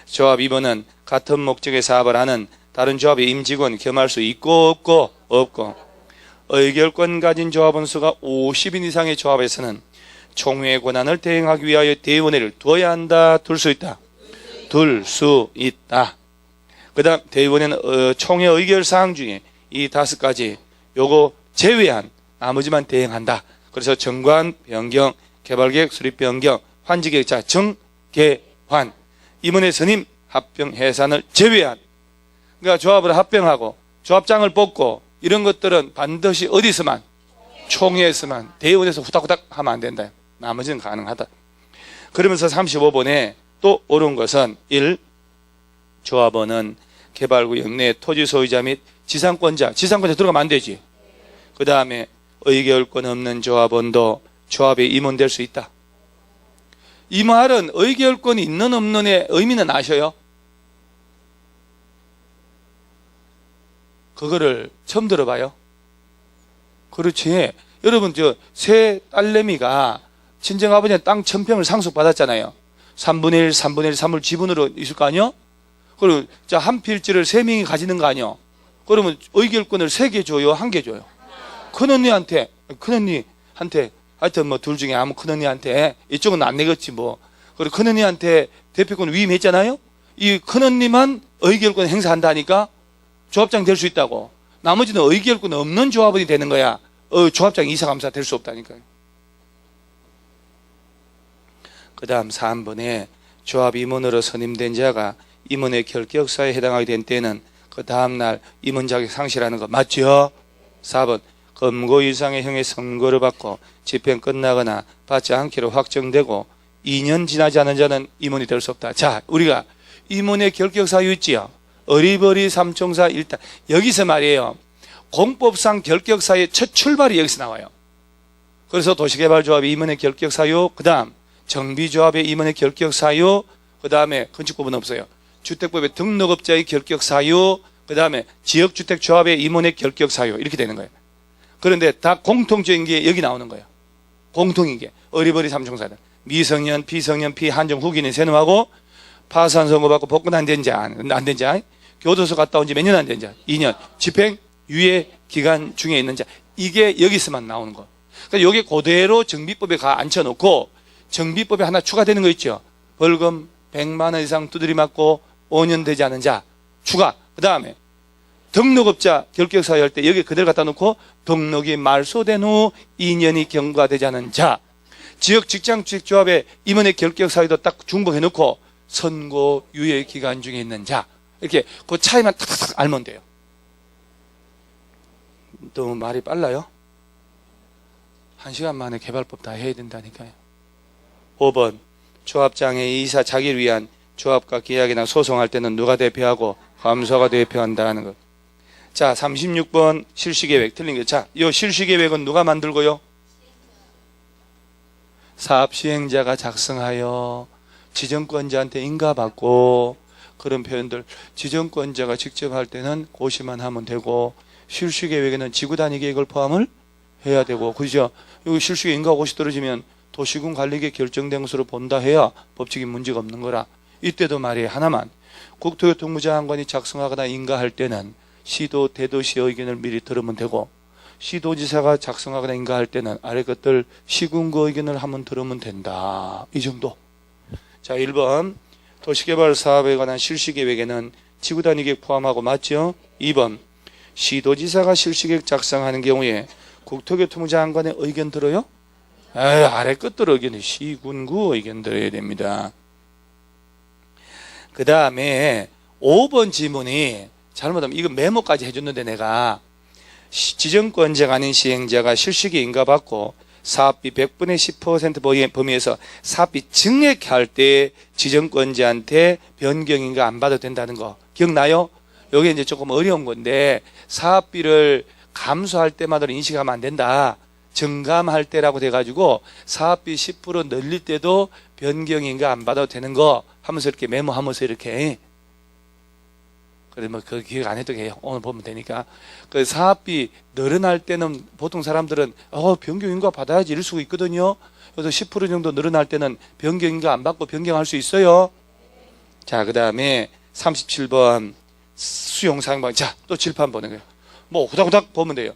조합 2번은 같은 목적의 사업을 하는 다른 조합의 임직원 겸할 수 있고 없고 없고. 의결권 가진 조합원 수가 50인 이상의 조합에서는 총회 권한을 대행하기 위하여 대의원회를 두어야 한다, 둘 수 있다. 둘 수 있다. 그 다음 대의원회는 총회 의결사항 중에 이 5가지 요거 제외한 나머지만 대행한다. 그래서 정관, 변경, 개발계획, 수립 변경, 환지계획, 자 정개환, 임원회 선임, 합병, 해산을 제외한. 그러니까 조합을 합병하고 조합장을 뽑고 이런 것들은 반드시 어디서만? 총회에서만, 대의원에서 후닥후닥 하면 안 된다. 나머지는 가능하다. 그러면서 35번에 또 옳은 것은 1. 조합원은 개발구역 내 토지 소유자 및 지상권자 들어가면 안 되지. 그 다음에 의결권 없는 조합원도 조합에 임원될 수 있다. 이 말은 의결권이 있는 없는의 의미는 아셔요? 그거를 처음 들어봐요. 그렇지. 여러분 새 딸내미가 친정아버지한테 땅 1000평을 상속받았잖아요. 3분의 1, 3분의 1, 3을 지분으로 있을 거 아니요? 그리고 한 필지를 3명이 가지는 거 아니요? 그러면 의결권을 3개 줘요? 1개 줘요? 큰언니한테 하여튼 뭐 둘 중에 아무 큰언니한테, 이쪽은 안 내겠지 뭐. 그리고 큰언니한테 대표권 위임했잖아요? 이 큰언니만 의결권 행사한다니까 조합장 될 수 있다고. 나머지는 의결권 없는 조합원이 되는 거야. 조합장 이사감사 될 수 없다니까요. 그 다음 3번에 조합 임원으로 선임된 자가 임원의 결격사에 해당하게 된 때는 그 다음날 임원 자격 상실하는 거 맞죠? 4번 검거 이상의 형의 선고를 받고 집행 끝나거나 받지 않기로 확정되고 2년 지나지 않은 자는 임원이 될 수 없다. 자, 우리가 임원의 결격사유 있지요. 어리버리 삼총사 일단 여기서 말이에요. 공법상 결격사유의 첫 출발이 여기서 나와요. 그래서 도시개발조합의 임원의 결격사유, 그 다음 정비조합의 임원의 결격사유, 그 다음에 건축법은 없어요. 주택법의 등록업자의 결격사유, 그 다음에 지역주택조합의 임원의 결격사유, 이렇게 되는 거예요. 그런데 다 공통적인 게 여기 나오는 거예요. 공통인 게 어리버리 삼총사들, 미성년, 비성년, 피한정 후기는 세누하고 파산 선고받고 복권 안 된 자, 교도소 갔다 온 지 몇 년 안 된 자, 2년, 집행 유예 기간 중에 있는 자, 이게 여기서만 나오는 거. 그러니까 여기 그대로 정비법에 앉혀놓고 정비법에 하나 추가되는 거 있죠. 벌금 100만 원 이상 두드리 맞고 5년 되지 않은 자 추가. 그 다음에 등록업자 결격사유 할 때 여기 그대로 갖다 놓고 등록이 말소된 후 2년이 경과되지 않은 자, 지역 직장주택조합의 임원의 결격사유도 딱 중복해 놓고 선고 유예 기간 중에 있는 자, 이렇게 그 차이만 탁탁탁 알면 돼요. 너무 말이 빨라요? 1시간 만에 개발법 다 해야 된다니까요. 5번 조합장의 이사 자기를 위한 조합과 계약이나 소송할 때는 누가 대표하고 감사가 대표한다는 것. 자, 36번 실시계획 틀린 거. 자, 이 실시계획은 누가 만들고요? 사업시행자가 작성하여 지정권자한테 인가받고, 그런 표현들 지정권자가 직접 할 때는 고시만 하면 되고, 실시계획에는 지구단위 계획을 포함을 해야 되고, 그죠? 여기 실시계 인가 고시 떨어지면 도시군 관리계 결정된 것으로 본다 해야 법적인 문제가 없는 거라. 이때도 말이에요. 하나만. 국토교통부 장관이 작성하거나 인가할 때는 시도 대도시 의견을 미리 들으면 되고, 시도지사가 작성하거나 인가할 때는 아래 것들 시군구 의견을 한번 들으면 된다. 이 정도. 자, 1번 도시개발 사업에 관한 실시계획에는 지구단위계획 포함하고 맞죠? 2번 시도지사가 실시계획 작성하는 경우에 국토교통부 장관의 의견 들어요? 아래 것들 의견이 시군구 의견 들어야 됩니다. 그 다음에 5번 지문이 잘못하면 이거 메모까지 해줬는데 내가 지정권자가 아닌 시행자가 실시계 인가받고 사업비 100분의 10% 범위에서 사업비 증액할 때 지정권자한테 변경인가 안 받아도 된다는 거 기억나요? 이게 이제 조금 어려운 건데 사업비를 감소할 때마다 인식하면 안 된다. 증감할 때라고 돼가지고 사업비 10% 늘릴 때도 변경인가 안 받아도 되는 거 하면서 이렇게 메모하면서 이렇게 그래 뭐 그 기억 안 해도 돼요. 오늘 보면 되니까. 그 사업비 늘어날 때는 보통 사람들은 변경인가 받아야지 이럴 수가 있거든요. 그래서 10% 정도 늘어날 때는 변경인가 안 받고 변경할 수 있어요. 자, 그 다음에 37번 수용 사용 방식. 자, 또 칠판 보는 거예요. 뭐 후닥후닥 보면 돼요.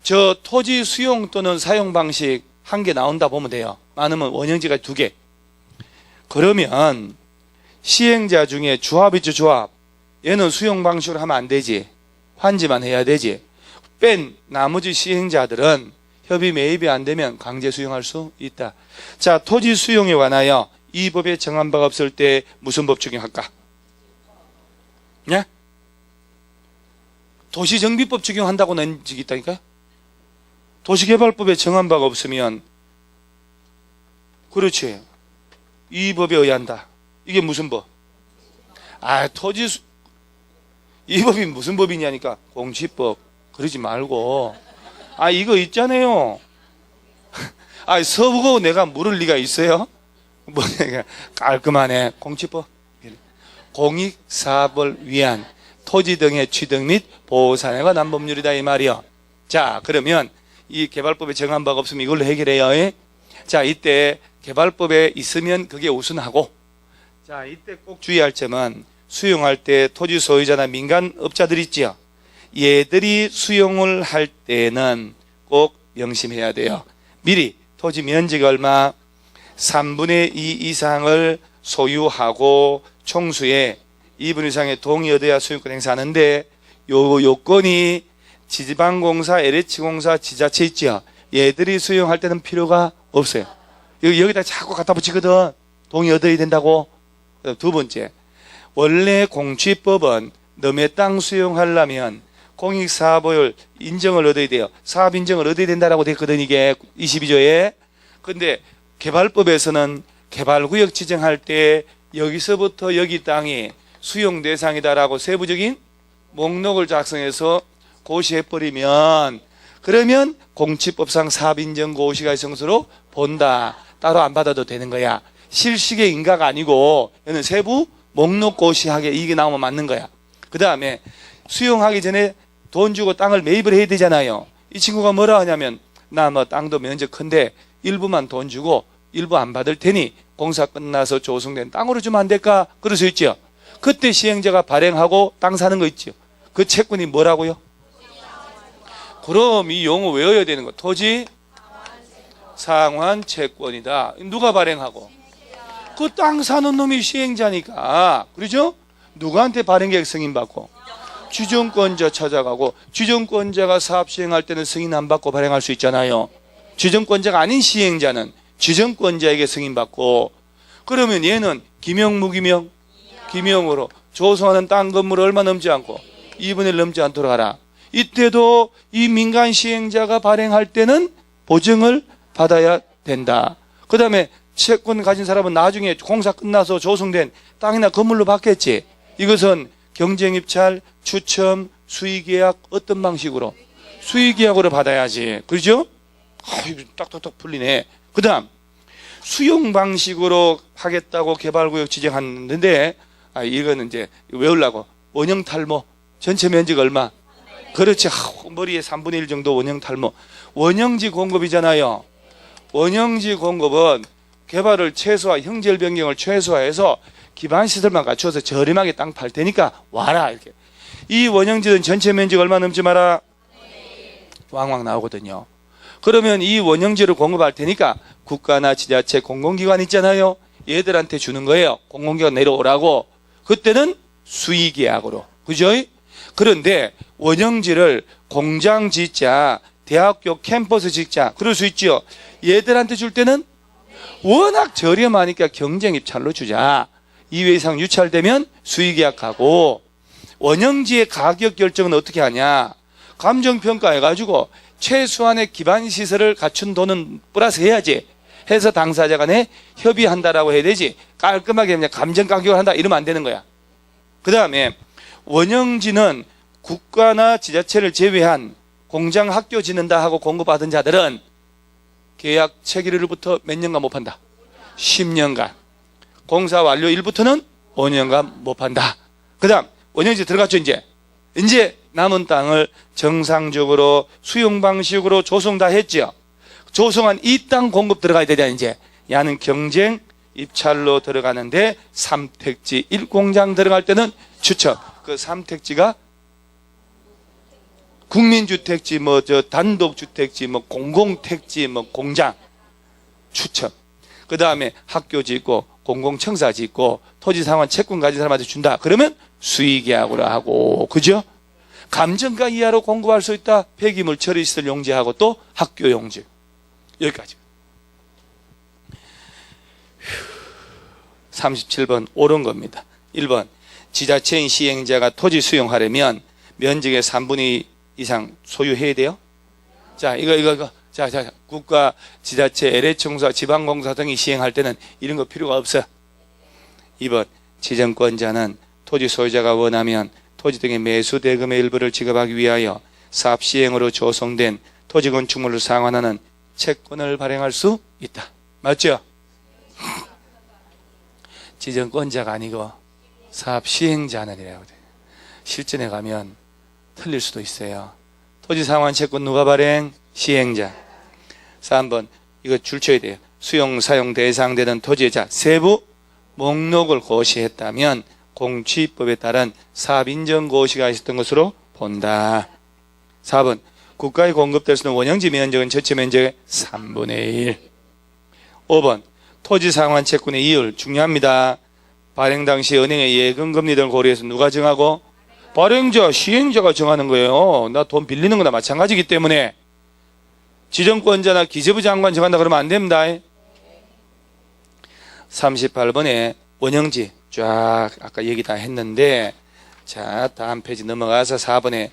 저 토지 수용 또는 사용 방식 한 개 나온다 보면 돼요. 많으면 원형지가 2개. 그러면 시행자 중에 조합이죠, 조합. 얘는 수용 방식으로 하면 안 되지. 환지만 해야 되지. 뺀 나머지 시행자들은 협의 매입이 안 되면 강제 수용할 수 있다. 자, 토지 수용에 관하여 이 법에 정한 바가 없을 때 무슨 법 적용할까? 네? 도시정비법 적용한다고 낸 적이 있다니까요? 도시개발법에 정한 바가 없으면 그렇지. 이 법에 의한다. 이게 무슨 법? 이 법이 무슨 법이냐니까. 공시법. 그러지 말고. 이거 있잖아요. 서부고 내가 물을 리가 있어요? 깔끔하네. 공시법. 공익사업을 위한 토지 등의 취득 및 보호 사례가 난 법률이다 이 말이요. 자, 그러면 이 개발법에 정한 바가 없으면 이걸로 해결해요. 자, 이때 개발법에 있으면 그게 우선하고, 자, 이때 꼭 주의할 점은 수용할 때 토지 소유자나 민간업자들 있지요. 얘들이 수용을 할 때는 꼭 명심해야 돼요. 미리 토지 면적이 얼마 3분의 2 이상을 소유하고 총수의 2분 이상의 동의 얻어야 수용권 행사하는데, 요 요건이 지방공사, LH공사, 지자체 있지요. 얘들이 수용할 때는 필요가 없어요. 여기다 자꾸 갖다 붙이거든. 동의 얻어야 된다고. 두 번째, 원래 공취법은 너의 땅 수용하려면 공익사업을 인정을 얻어야 돼요. 사업 인정을 얻어야 된다라고 됐거든, 이게 22조에. 근데 개발법에서는 개발구역 지정할 때 여기서부터 여기 땅이 수용 대상이다라고 세부적인 목록을 작성해서 고시해버리면, 그러면 공취법상 사업인정 고시가 성수로 본다. 따로 안 받아도 되는 거야. 실식의 인가가 아니고 얘는 세부 목록 고시하게 이게 나오면 맞는 거야. 그 다음에 수용하기 전에 돈 주고 땅을 매입을 해야 되잖아요. 이 친구가 뭐라 하냐면, 나 뭐 땅도 면적 큰데 일부만 돈 주고 일부 안 받을 테니 공사 끝나서 조성된 땅으로 주면 안 될까? 그럴 수 있죠. 그때 시행자가 발행하고 땅 사는 거 있죠. 그 채권이 뭐라고요? 그럼 이 용어 외워야 되는 거. 토지 상환 채권이다. 누가 발행하고? 그 땅 사는 놈이 시행자니까. 그렇죠? 누구한테 발행계획 승인받고? 지정권자 찾아가고, 지정권자가 사업 시행할 때는 승인 안 받고 발행할 수 있잖아요. 지정권자가 아닌 시행자는 지정권자에게 승인받고, 그러면 얘는 기명 무기명? 기명으로 조성하는 땅 건물 얼마 넘지 않고 2분의 1 넘지 않도록 하라. 이때도 이 민간 시행자가 발행할 때는 보증을 받아야 된다. 그 다음에 채권 가진 사람은 나중에 공사 끝나서 조성된 땅이나 건물로 받겠지. 이것은 경쟁입찰, 추첨, 수의계약 어떤 방식으로? 수의계약으로 받아야지. 그렇죠? 딱딱딱 풀리네. 그 다음 수용 방식으로 하겠다고 개발구역 지정하는데, 이거는 이제 외우려고. 원형 탈모 전체 면적 얼마? 그렇지. 머리에 3분의 1 정도 원형 탈모. 원형지 공급이잖아요. 원형지 공급은 개발을 최소화, 형질 변경을 최소화해서 기반 시설만 갖춰서 저렴하게 땅 팔 테니까 와라, 이렇게. 이 원형지는 전체 면적 얼마 넘지 마라? 왕왕 나오거든요. 그러면 이 원형지를 공급할 테니까 국가나 지자체 공공기관 있잖아요. 얘들한테 주는 거예요. 공공기관 내려오라고. 그때는 수의계약으로. 그죠? 그런데 원형지를 공장 짓자, 대학교 캠퍼스 짓자, 그럴 수 있죠. 얘들한테 줄 때는 워낙 저렴하니까 경쟁입찰로 주자. 2회 이상 유찰되면 수의계약하고, 원형지의 가격 결정은 어떻게 하냐? 감정평가해가지고 최소한의 기반시설을 갖춘 돈은 플러스 해야지. 해서 당사자 간에 협의한다라고 해야 되지. 깔끔하게 그냥 감정가격을 한다 이러면 안 되는 거야. 그 다음에 원형지는 국가나 지자체를 제외한 공장 학교 짓는다 하고 공급받은 자들은 계약 체결일부터 몇 년간 못 판다? 10년간. 공사 완료일부터는 5년간 못 판다. 그 다음 원형지 들어갔죠, 이제 남은 땅을 정상적으로 수용 방식으로 조성 다 했죠. 조성한 이 땅 공급 들어가야 되잖아, 이제. 야는 경쟁 입찰로 들어가는데 3택지 1공장 들어갈 때는 추천. 그 3택지가 국민주택지, 단독주택지, 공공택지, 공장 추천. 그 다음에 학교 짓고 공공청사 짓고 토지상환 채권 가진 사람한테 준다. 그러면 수의계약으로 하고, 그죠? 감정가 이하로 공급할 수 있다. 폐기물 처리시설 용지하고 또 학교 용지. 여기까지. 37번 옳은 겁니다. 1번 지자체인 시행자가 토지 수용하려면 면적의 3분의 2 이상 소유해야 돼요. 자, 이거. 자, 국가, 지자체, LH공사, 지방공사 등이 시행할 때는 이런 거 필요가 없어요. 2번 지정권자는 토지 소유자가 원하면 토지 등의 매수 대금의 일부를 지급하기 위하여 사업 시행으로 조성된 토지 건축물을 상환하는 채권을 발행할 수 있다. 맞죠? 지정권자가 아니고 사업 시행자는이라고 돼요. 실전에 가면 틀릴 수도 있어요. 토지 상환 채권 누가 발행? 시행자. 3번 이거 줄 쳐야 돼요. 수용 사용 대상되는 토지의 세부 목록을 고시했다면 공취법에 따른 사업 인정 고시가 있었던 것으로 본다. 4번 국가에 공급될 수 있는 원형지 면적은 전체 면적의 3분의 1. 5번 토지 상환 채권의 이율 중요합니다. 발행 당시 은행의 예금 금리 등을 고려해서 누가 정하고? 발행자, 시행자가 정하는 거예요. 나 돈 빌리는 거나 마찬가지이기 때문에 지정권자나 기재부 장관 정한다 그러면 안 됩니다. 38번에 원형지 쫙 아까 얘기 다 했는데, 자 다음 페이지 넘어가서 4번에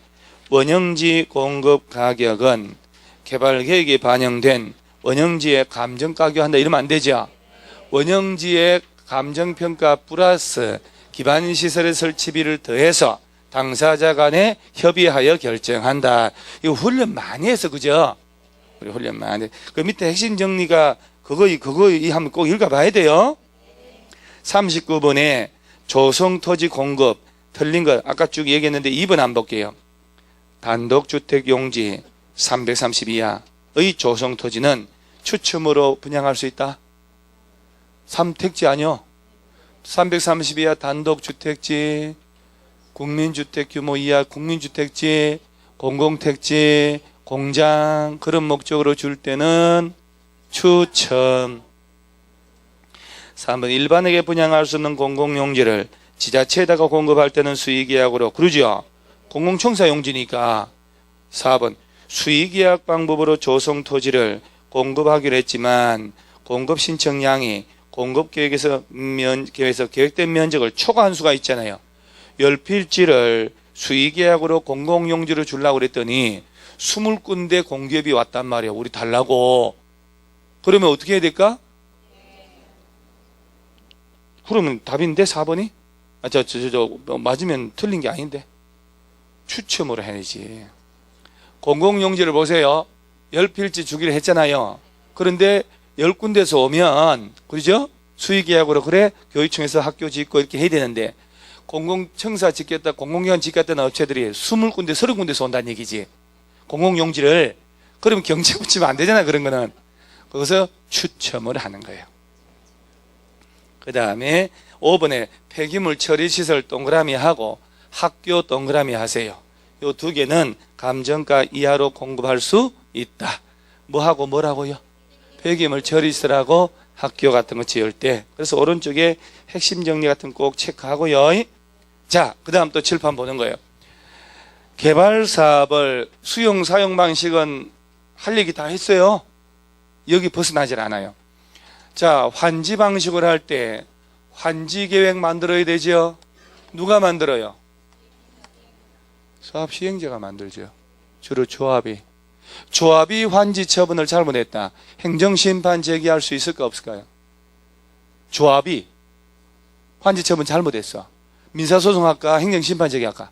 원형지 공급 가격은 개발 계획에 반영된 원형지의 감정가격 한다 이러면 안 되죠. 원형지의 감정평가 플러스 기반시설의 설치비를 더해서 당사자 간에 협의하여 결정한다. 이거 훈련 많이 해서, 그죠? 우리 훈련 많이. 그 밑에 핵심 정리가 그거 한번 꼭 읽어봐야 돼요. 39번에 조성토지 공급 틀린 거 아까 쭉 얘기했는데 2번 안 볼게요. 단독주택 용지 330 이하의 조성토지는 추첨으로 분양할 수 있다. 3택지 아니요. 330 이하 단독주택지, 국민주택 규모 이하 국민주택지, 공공택지, 공장 그런 목적으로 줄 때는 추첨. 3번 일반에게 분양할 수 있는 공공용지를 지자체에다가 공급할 때는 수의계약으로, 그러죠? 공공청사 용지니까. 4번 수의계약 방법으로 조성토지를 공급하기로 했지만 공급 신청량이 공급계획에서 계획된 면적을 초과한 수가 있잖아요. 10필지를 수의계약으로 공공용지로 주려고 그랬더니 20군데 공기업이 왔단 말이에요. 우리 달라고. 그러면 어떻게 해야 될까? 그러면 답인데 4번이? 맞으면 틀린 게 아닌데. 추첨으로 해야지. 공공용지를 보세요. 10필지 주기로 했잖아요. 그런데 10군데서 오면, 그러죠? 수의계약으로, 그래? 교육청에서 학교 짓고 이렇게 해야 되는데, 공공청사 짓겠다, 공공기관 짓겠다는 업체들이 20군데, 30군데서 온다는 얘기지. 공공용지를. 그러면 경제 붙이면 안 되잖아, 그런 거는. 거기서 추첨을 하는 거예요. 그 다음에 5번에 폐기물 처리시설 동그라미 하고 학교 동그라미 하세요. 이 두 개는 감정가 이하로 공급할 수 있다. 뭐하고 뭐라고요? 폐기물 처리시설하고 학교 같은 거 지을 때. 그래서 오른쪽에 핵심 정리 같은 거 꼭 체크하고요. 자, 그 다음 또 칠판 보는 거예요. 개발 사업을 수용 사용 방식은 할 얘기 다 했어요. 여기 벗어나질 않아요. 자, 환지 방식을 할 때 환지 계획 만들어야 되죠. 누가 만들어요? 사업 시행자가 만들죠. 주로 조합이 환지 처분을 잘못했다. 행정심판 제기할 수 있을까 없을까요? 조합이 환지 처분 잘못했어. 민사소송할까? 행정심판 제기할까?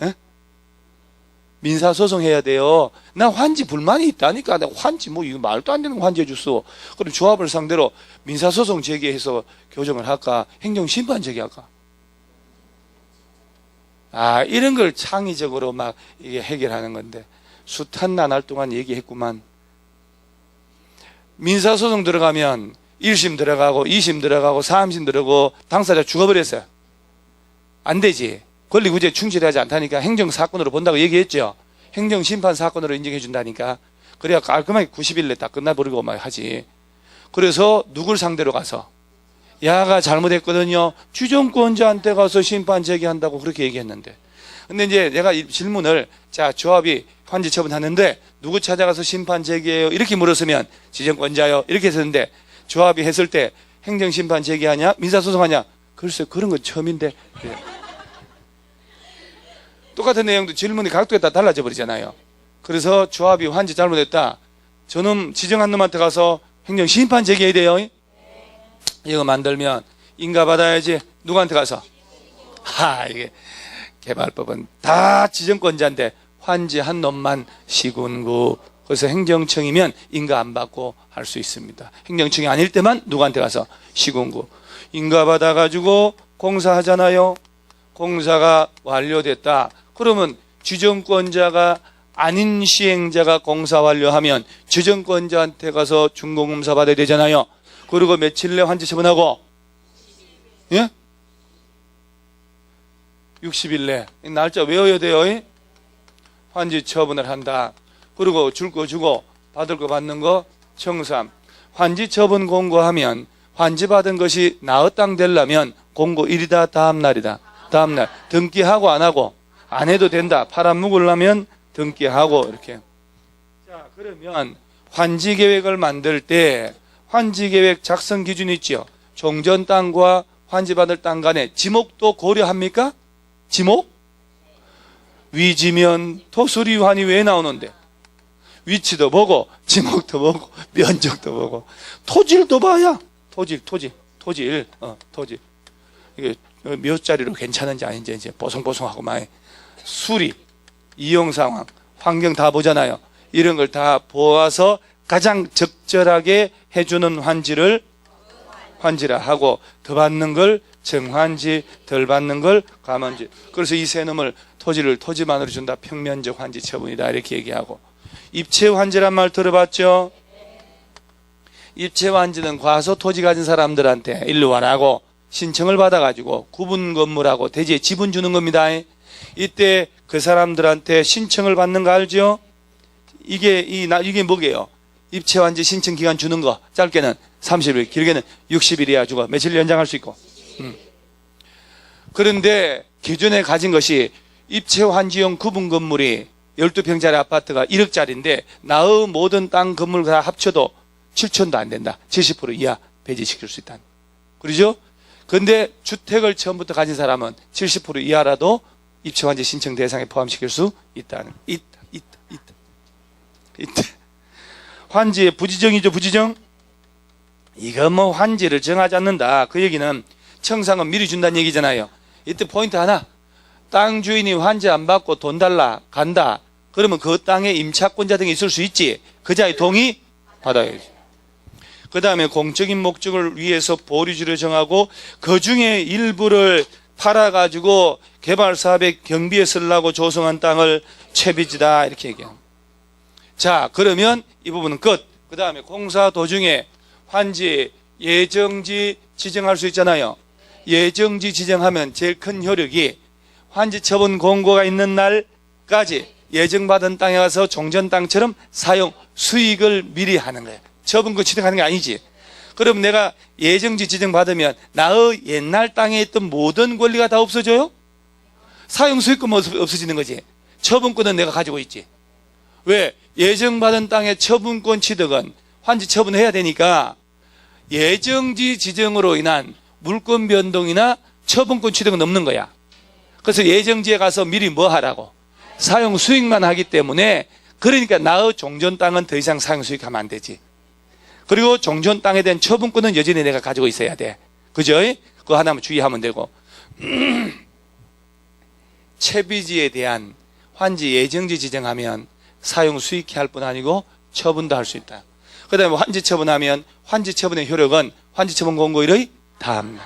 에? 민사소송해야 돼요. 나 환지 불만이 있다니까. 내가 환지 이거 말도 안 되는 거 환지해 줬어. 그럼 조합을 상대로 민사소송 제기해서 교정을 할까? 행정심판 제기할까? 이런 걸 창의적으로 막 이게 해결하는 건데, 숱한 나날 동안 얘기했구만. 민사소송 들어가면 1심 들어가고 2심 들어가고 3심 들어가고 당사자 죽어버렸어요. 안 되지. 권리구제에 충실하지 않다니까 행정사건으로 본다고 얘기했죠. 행정심판사건으로 인정해 준다니까. 그래야 깔끔하게 90일 내에 다 끝나버리고 막 하지. 그래서 누굴 상대로 가서 야가 잘못했거든요. 주정권자한테 가서 심판 제기한다고 그렇게 얘기했는데. 근데 이제 내가 이 질문을, 자, 조합이 환지 처분하는데 누구 찾아가서 심판 제기해요? 이렇게 물었으면 지정권자요. 이렇게 했었는데, 조합이 했을 때 행정심판 제기하냐? 민사소송하냐? 글쎄, 그런 건 처음인데. 그래. 똑같은 내용도 질문이 각도에 따라 달라져 버리잖아요. 그래서 조합이 환지 잘못했다. 저놈 지정한 놈한테 가서 행정심판 제기해야 돼요. 이거 만들면 인가받아야지. 누구한테 가서? 이게 개발법은 다 지정권자인데 환지한 놈만 시군구. 그래서 행정청이면 인가 안 받고 할 수 있습니다. 행정청이 아닐 때만 누구한테 가서? 시군구. 인가 받아가지고 공사하잖아요. 공사가 완료됐다. 그러면 지정권자가 아닌 시행자가 공사 완료하면 지정권자한테 가서 준공검사 받아야 되잖아요. 그리고 며칠 내 환지 처분하고? 예? 60일 내. 날짜 외워야 돼요. 환지 처분을 한다. 그리고 줄 거 주고 받을 거 받는 거 청산. 환지 처분 공고하면 환지 받은 것이 나흘당 되려면 공고 일이다, 다음 날이다. 다음 날. 등기하고 안 하고? 안 해도 된다. 팔아 묵으려면 등기하고 이렇게. 자, 그러면 환지 계획을 만들 때 환지 계획 작성 기준이 있죠. 종전 땅과 환지 받을 땅 간의 지목도 고려합니까? 지목? 위지면 토수리환이 왜 나오는데? 위치도 보고 지목도 보고 면적도 보고 토질도 봐야. 토질. 이게 몇 자리로 괜찮은지 아닌지 이제 뽀송뽀송하고 막 수리, 이용 상황, 환경 다 보잖아요. 이런 걸 다 보아서 가장 적절하게 해주는 환지라 하고, 더 받는 걸 정환지, 덜 받는 걸 감환지. 그래서 이 세 놈을 토지를 토지만으로 준다. 평면적 환지 처분이다. 이렇게 얘기하고. 입체 환지란 말 들어봤죠? 입체 환지는 과소 토지 가진 사람들한테 일로 와라고 신청을 받아가지고 구분 건물하고 대지에 지분 주는 겁니다. 이때 그 사람들한테 신청을 받는 거 알죠? 이게 뭐게요? 입체 환지 신청 기간 주는 거. 짧게는 30일, 길게는 60일이야 주고 며칠 연장할 수 있고. 그런데 기존에 가진 것이 입체 환지용 구분 건물이 12평짜리 아파트가 1억짜리인데 나의 모든 땅 건물 다 합쳐도 7천도 안 된다. 70% 이하 배제시킬 수 있다. 그러죠? 그런데 주택을 처음부터 가진 사람은 70% 이하라도 입체 환지 신청 대상에 포함시킬 수 있다는. 있다. 환지의 부지정이죠, 부지정? 이거 뭐 환지를 정하지 않는다. 그 얘기는 청산은 미리 준다는 얘기잖아요. 이때 포인트 하나. 땅 주인이 환지 안 받고 돈 달라 간다. 그러면 그 땅에 임차권자 등이 있을 수 있지. 그자의 동의 받아야지. 그 다음에 공적인 목적을 위해서 보류지를 정하고 그 중에 일부를 팔아가지고 개발사업에 경비에 쓰려고 조성한 땅을 채비지다. 이렇게 얘기합니다. 자, 그러면 이 부분은 끝. 그 다음에 공사 도중에 환지, 예정지 지정할 수 있잖아요. 예정지 지정하면 제일 큰 효력이 환지 처분 공고가 있는 날까지 예정받은 땅에 가서 종전 땅처럼 사용 수익을 미리 하는 거예요. 처분권 취득하는 게 아니지. 그럼 내가 예정지 지정 받으면 나의 옛날 땅에 있던 모든 권리가 다 없어져요? 사용 수익권 없어지는 거지. 처분권은 내가 가지고 있지. 왜? 예정받은 땅의 처분권 취득은 환지 처분해야 되니까 예정지 지정으로 인한 물권 변동이나 처분권 취득은 없는 거야. 그래서 예정지에 가서 미리 뭐 하라고? 사용 수익만 하기 때문에, 그러니까 나의 종전 땅은 더 이상 사용 수익하면 안 되지. 그리고 종전 땅에 대한 처분권은 여전히 내가 가지고 있어야 돼. 그죠? 그거 하나만 주의하면 되고. 채비지에 대한 환지 예정지 지정하면 사용 수익해 할 뿐 아니고 처분도 할 수 있다. 그 다음에 환지 처분하면 환지 처분의 효력은 환지 처분 공고일의 다음 날.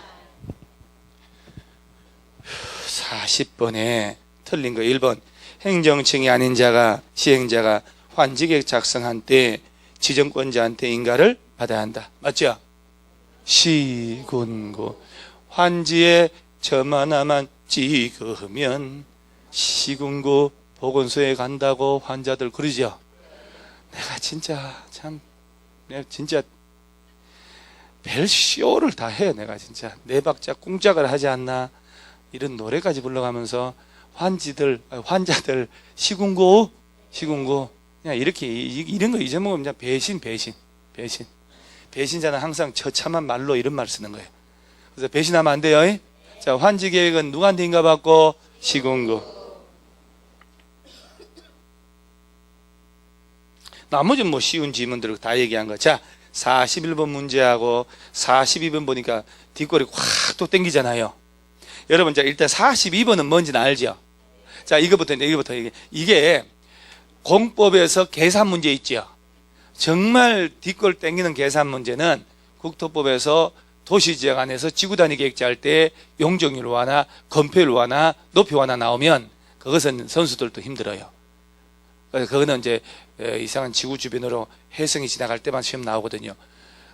40번에 틀린 거 1번. 행정층이 아닌 자가 시행자가 환지계획 작성한 때 지정권자한테 인가를 받아야 한다. 맞죠? 시군구. 환지에 점 하나만 찍으면 시군구 보건소에 간다고 환자들 그러죠. 내가 진짜 별 쇼를 다 해. 내가 진짜 네 박자 꿍짝을 하지 않나 이런 노래까지 불러가면서 환자들 시군구 그냥 이렇게 이런 거 잊어먹으면 그냥 배신자는 항상 처참한 말로 이런 말 쓰는 거예요. 그래서 배신하면 안 돼요. 자, 환지 계획은 누구한테 인가 받고? 시군구. 나머지는 뭐 쉬운 지문들 다 얘기한 거. 자, 41번 문제하고 42번 보니까 뒷골이 확 또 땡기잖아요. 여러분, 자, 일단 42번은 뭔지는 알죠? 자, 이거부터 이게 공법에서 계산 문제 있죠. 정말 뒷골 땡기는 계산 문제는 국토법에서 도시지역 안에서 지구단위 계획자 할 때 용적률 완화, 건폐율 완화, 높이 완화 나오면 그것은 선수들도 힘들어요. 그거는 이제 이상한 지구 주변으로 해성이 지나갈 때만 시험 나오거든요.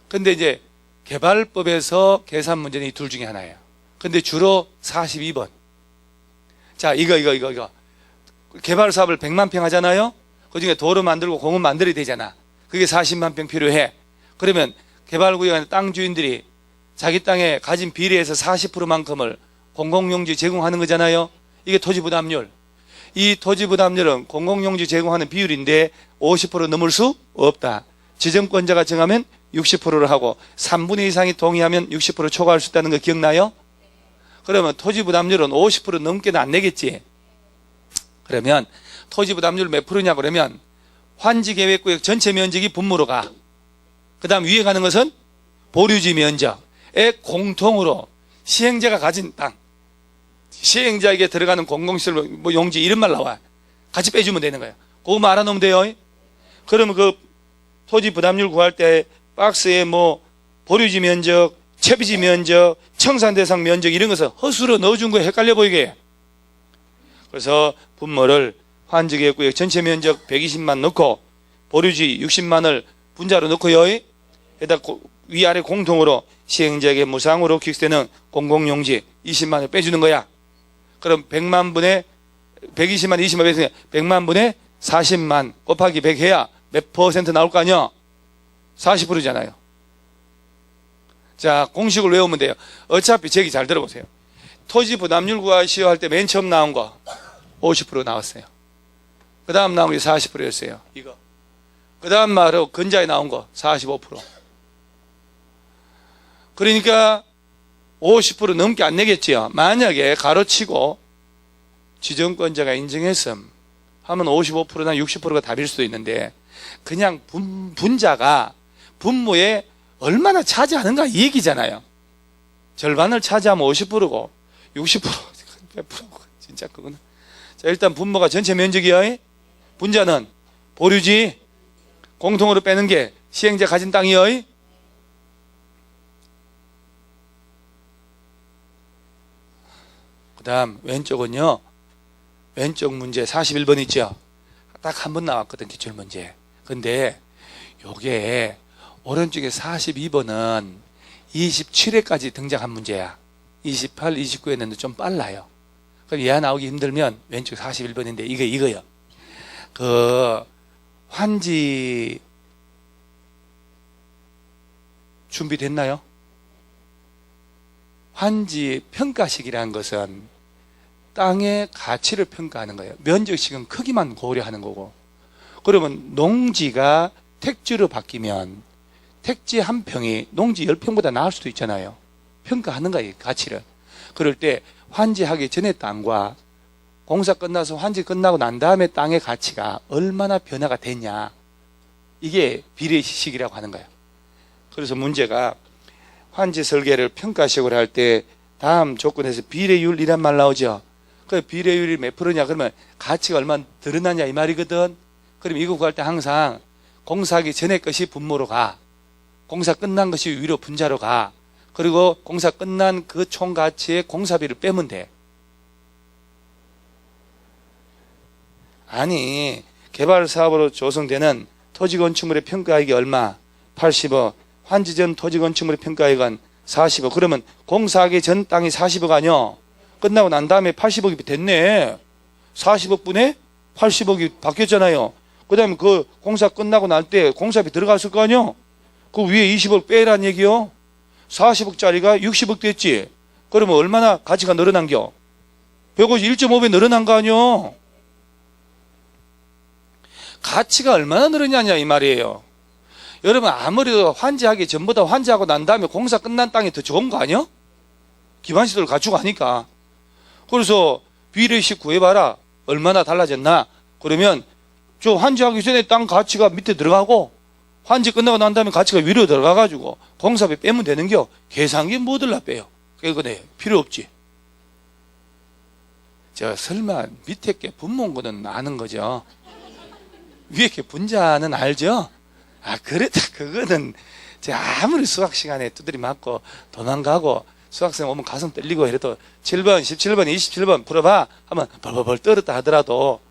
근데 이제 개발법에서 계산 문제는 이 둘 중에 하나예요. 근데 주로 42번. 자, 이거. 개발 사업을 100만 평 하잖아요? 그 중에 도로 만들고 공원 만들어야 되잖아. 그게 40만 평 필요해. 그러면 개발구역 안에 땅 주인들이 자기 땅에 가진 비례에서 40%만큼을 공공용지 제공하는 거잖아요? 이게 토지부담률. 이 토지부담률은 공공용지 제공하는 비율인데 50% 넘을 수 없다. 지정권자가 정하면 60%를 하고 3분의 2 이상이 동의하면 60% 초과할 수 있다는 거 기억나요? 그러면 토지부담률은 50% 넘게는 안 내겠지. 그러면 토지부담률 몇 프로냐 그러면 환지계획구역 전체 면적이 분모로 가. 그 다음 위에 가는 것은 보류지 면적에 공통으로 시행자가 가진 땅, 시행자에게 들어가는 공공시설 뭐 용지 이런 말 나와. 같이 빼주면 되는 거예요. 그거 알아놓으면 돼요. 그러면 그 토지 부담률 구할 때 박스에 뭐 보류지 면적, 채비지 면적, 청산 대상 면적 이런 것을 허수로 넣어준 거에 헷갈려 보이게. 그래서 분모를 환지계획구역 전체 면적 120만 넣고 보류지 60만을 분자로 넣고요. 에다 위아래 공통으로 시행자에게 무상으로 기획되는 공공용지 20만을 빼주는 거야. 그럼 100만 분의 120만 20만 빼서 100만 분의 40만 곱하기 100 해야 몇 퍼센트 나올 거 아니야? 40%잖아요. 자, 공식을 외우면 돼요. 어차피 저기 잘 들어보세요. 토지 부담률 구하시오 할 때 맨 처음 나온 거 50% 나왔어요. 그 다음 나온 게 40%였어요. 이거. 그 다음 말로 근자에 나온 거 45%. 그러니까 50% 넘게 안 내겠지요. 만약에 가로치고 지정권자가 인정했음 하면 55%나 60%가 답일 수도 있는데 그냥 분자가 분모에 얼마나 차지하는가 이 얘기잖아요. 절반을 차지하면 50%고 60% 100%고 진짜 그거는. 자, 일단 분모가 전체 면적이요. 분자는 보류지 공통으로 빼는 게 시행자 가진 땅이요. 그 다음 왼쪽은요. 왼쪽 문제 41번 있죠. 딱 한 번 나왔거든 기출문제. 근데 요게 오른쪽에 42번은 27회까지 등장한 문제야. 28, 29회는 좀 빨라요. 그럼 얘가 나오기 힘들면 왼쪽 41번인데 이거요. 그 환지 준비됐나요? 환지 평가식이라는 것은 땅의 가치를 평가하는 거예요. 면적식은 크기만 고려하는 거고. 그러면 농지가 택지로 바뀌면 택지 한 평이 농지 10평보다 나을 수도 있잖아요. 평가하는 거예요, 가치를. 그럴 때 환지하기 전에 땅과 공사 끝나서 환지 끝나고 난 다음에 땅의 가치가 얼마나 변화가 됐냐. 이게 비례식이라고 하는 거예요. 그래서 문제가 환지 설계를 평가식으로 할 때 다음 조건에서 비례율이란 말 나오죠. 그 비례율이 몇 프로냐 그러면 가치가 얼마나 드러나냐 이 말이거든. 그럼 이거 구할 때 항상 공사하기 전에 것이 분모로 가. 공사 끝난 것이 위로 분자로 가. 그리고 공사 끝난 그 총가치의 공사비를 빼면 돼. 아니, 개발 사업으로 조성되는 토지 건축물의 평가액이 얼마? 80억. 환지 전 토지 건축물의 평가액은 40억. 그러면 공사하기 전 땅이 40억 아니요? 끝나고 난 다음에 80억이 됐네. 40억 분에 80억이 바뀌었잖아요. 그 다음에 그 공사 끝나고 날 때 공사비 들어갔을 거 아니요? 그 위에 20억 빼란 얘기요. 40억짜리가 60억 됐지. 그러면 얼마나 가치가 늘어난겨? 151.5배 늘어난 거 아니요? 가치가 얼마나 늘었냐냐 이 말이에요. 여러분 아무래도 환지하기 전보다 환지하고 난 다음에 공사 끝난 땅이 더 좋은 거 아니요? 기반시설을 갖추고 하니까. 그래서 비례식 구해봐라. 얼마나 달라졌나? 그러면 저 환지하기 전에 땅 가치가 밑에 들어가고 환지 끝나고 난 다음에 가치가 위로 들어가가지고 공사비 빼면 되는겨. 계산기 뭐들라 빼요. 그거네 필요 없지. 저 설마 밑에 게 분모인 아는 거죠. 위에 게 분자는 알죠. 아 그래도 그거는 아무리 수학 시간에 두드리 맞고 도망가고 수학생 오면 가슴 떨리고 이래도 7번, 17번, 27번 풀어봐 하면 벌벌 떨었다 하더라도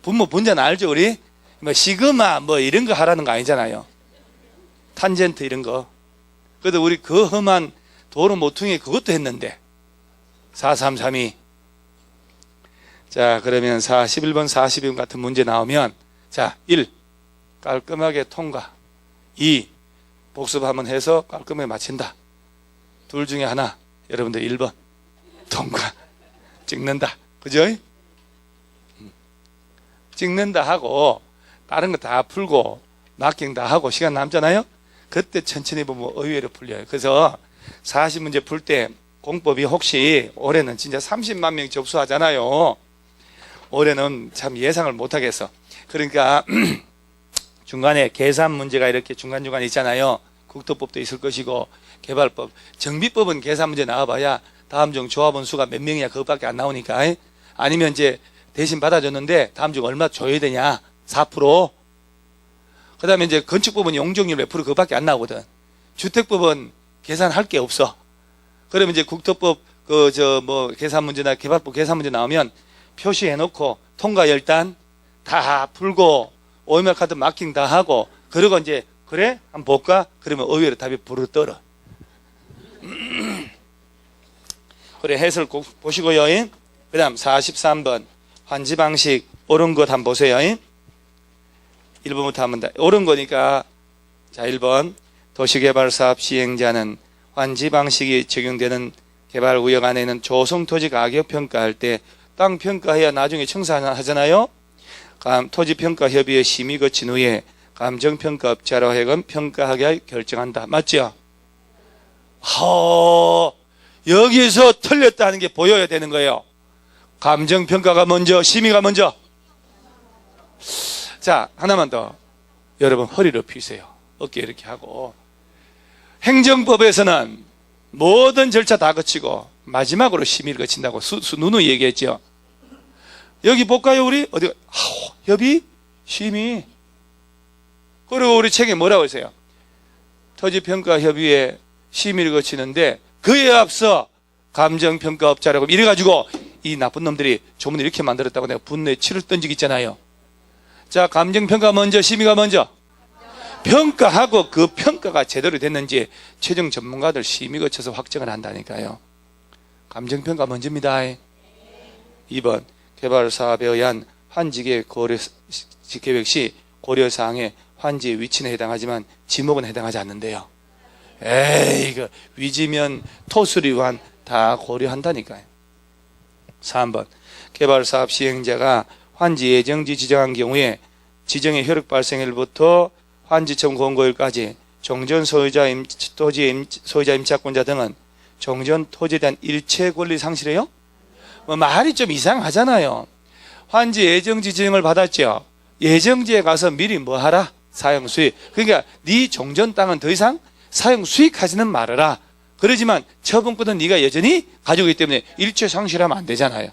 분모 분자는 알죠 우리? 뭐 시그마 뭐 이런 거 하라는 거 아니잖아요. 탄젠트 이런 거. 그래도 우리 그 험한 도로 모퉁이 그것도 했는데 4332. 자 그러면 41번 42번 같은 문제 나오면 자 1. 깔끔하게 통과. 2. 복습 한번 해서 깔끔하게 마친다. 둘 중에 하나 여러분들 1번 통과. 찍는다. 그죠? 찍는다 하고 다른 거 다 풀고 낙경 다 하고 시간 남잖아요. 그때 천천히 보면 의외로 풀려요. 그래서 40문제 풀 때 공법이 혹시 올해는 진짜 30만 명이 접수하잖아요. 올해는 참 예상을 못하겠어. 그러니까 중간에 계산 문제가 이렇게 중간중간 있잖아요. 국토법도 있을 것이고 개발법, 정비법은 계산 문제 나와봐야 다음 중 조합원 수가 몇 명이야 그것밖에 안 나오니까. 아니면 이제 대신 받아줬는데 다음 중 얼마 줘야 되냐 4%. 그 다음에 이제 건축법은 용적률 몇 프로 그것밖에 안 나오거든. 주택법은 계산할 게 없어. 그러면 이제 국토법 계산 문제나 개발법 계산 문제 나오면 표시해놓고 통과 10단 다 풀고 오이말 카드 마킹 다 하고 그러고 이제 그래? 한번 볼까? 그러면 의외로 답이 부르르 떨어. 그래 해설 꼭 보시고요. 그 다음 43번 환지 방식 옳은 것 한번 보세요. 1번부터 한번 다 옳은 거니까 자 1번 도시개발사업 시행자는 환지 방식이 적용되는 개발구역 안에는 조성토지 가격 평가할 때 땅 평가해야 나중에 청산하잖아요. 토지평가협의회 심의 거친 후에 감정평가업자로 하여금 평가하게 결정한다. 맞죠? 여기서 틀렸다는 게 보여야 되는 거예요. 감정평가가 먼저 심의가 먼저. 자 하나만 더 여러분 허리를 펴세요. 어깨 이렇게 하고 행정법에서는 모든 절차 다 거치고 마지막으로 심의를 거친다고 누누이 얘기했죠. 여기 볼까요 우리? 어디 협의? 심의. 그리고 우리 책에 뭐라고 했어요? 토지평가협의회 심의를 거치는데 그에 앞서 감정평가업자라고 이래가지고 이 나쁜 놈들이 조문을 이렇게 만들었다고 내가 분노에 치를 던지기 있잖아요. 자 감정평가 먼저 심의가 먼저. 평가하고 그 평가가 제대로 됐는지 최종 전문가들 심의 거쳐서 확정을 한다니까요. 감정평가 먼저입니다. 2번 개발사업에 의한 환지계획 계획 시 고려사항에 환지의 위치는 해당하지만 지목은 해당하지 않는데요. 에이 이거 위지면 토수리관 다 고려한다니까요. 3번 개발사업 시행자가 환지 예정지 지정한 경우에 지정의 효력 발생일부터 환지청 공고일까지 종전 소유자, 토지 소유자 임차권자 등은 종전 토지에 대한 일체 권리 상실해요? 말이 좀 이상하잖아요. 환지 예정지 지정을 받았죠. 예정지에 가서 미리 뭐 하라? 사용 수익. 그러니까 네 종전 땅은 더 이상 사용 수익하지는 말아라. 그러지만 처분권은 네가 여전히 가지고 있기 때문에 일체 상실하면 안 되잖아요.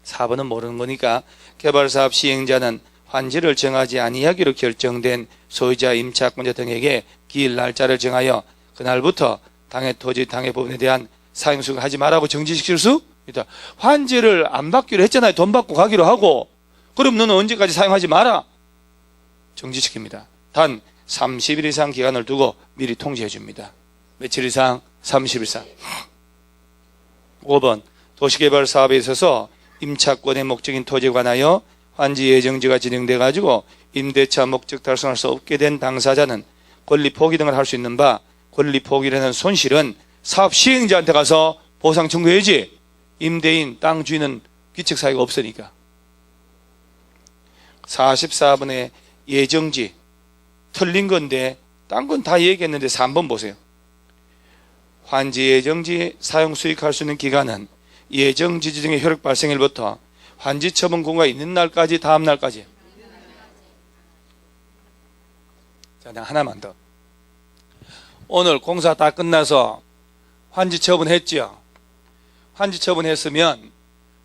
4번은 모르는 거니까 개발사업 시행자는 환지를 정하지 아니하기로 결정된 소유자, 임차권자 등에게 기일 날짜를 정하여 그날부터 당해 토지, 당해 부분에 대한 사용수익을 하지 말라고 정지시킬 수 있다. 환지를 안 받기로 했잖아요. 돈 받고 가기로 하고 그럼 너는 언제까지 사용하지 마라. 정지시킵니다. 단 30일 이상 기간을 두고 미리 통지해 줍니다. 며칠 이상? 30일 이상. 5번 도시개발 사업에 있어서 임차권의 목적인 토지에 관하여 환지 예정지가 진행돼 가지고 임대차 목적 달성할 수 없게 된 당사자는 권리 포기 등을 할 수 있는 바, 권리 포기라는 손실은 사업 시행자한테 가서 보상 청구해야지. 임대인, 땅 주인은 귀책 사유가 없으니까. 44번의 예정지 틀린 건데 딴 건 다 얘기했는데 3번 보세요. 환지 예정지 사용 수익할 수 있는 기간은 예정지 지정의 효력 발생일부터 환지 처분 공고가 있는 날까지, 다음 날까지. 자, 나 하나만 더. 오늘 공사 다 끝나서 환지 처분했죠. 환지 처분했으면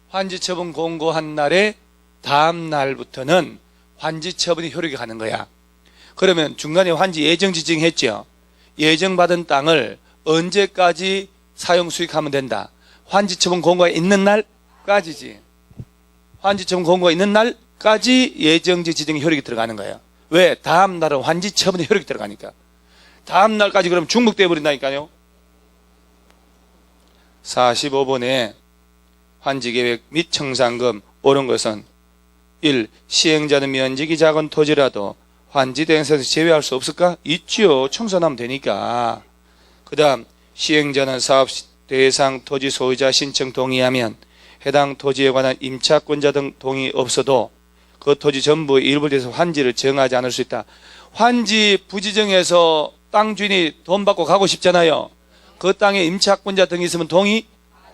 환지 처분 공고한 날에 다음 날부터는 환지 처분이 효력이 가는 거야. 그러면 중간에 환지 예정 지정했죠. 예정받은 땅을 언제까지 사용 수익하면 된다. 환지 처분 공고가 있는 날까지지. 환지 처분 공고가 있는 날까지 예정지 지정의 효력이 들어가는 거예요. 왜? 다음 날은 환지 처분의 효력이 들어가니까. 다음 날까지 그럼 중복돼 버린다니까요. 45번에 환지계획 및 청산금 옳은 것은 1. 시행자는 면적이 작은 토지라도 환지 대행에서 제외할 수 없을까? 있죠. 청산하면 되니까. 그 다음 시행자는 사업 대상 토지 소유자 신청 동의하면 해당 토지에 관한 임차권자 등 동의 없어도 그 토지 전부 일부에 대해서 환지를 정하지 않을 수 있다. 환지 부지정해서 땅 주인이 돈 받고 가고 싶잖아요. 그 땅에 임차권자 등이 있으면 동의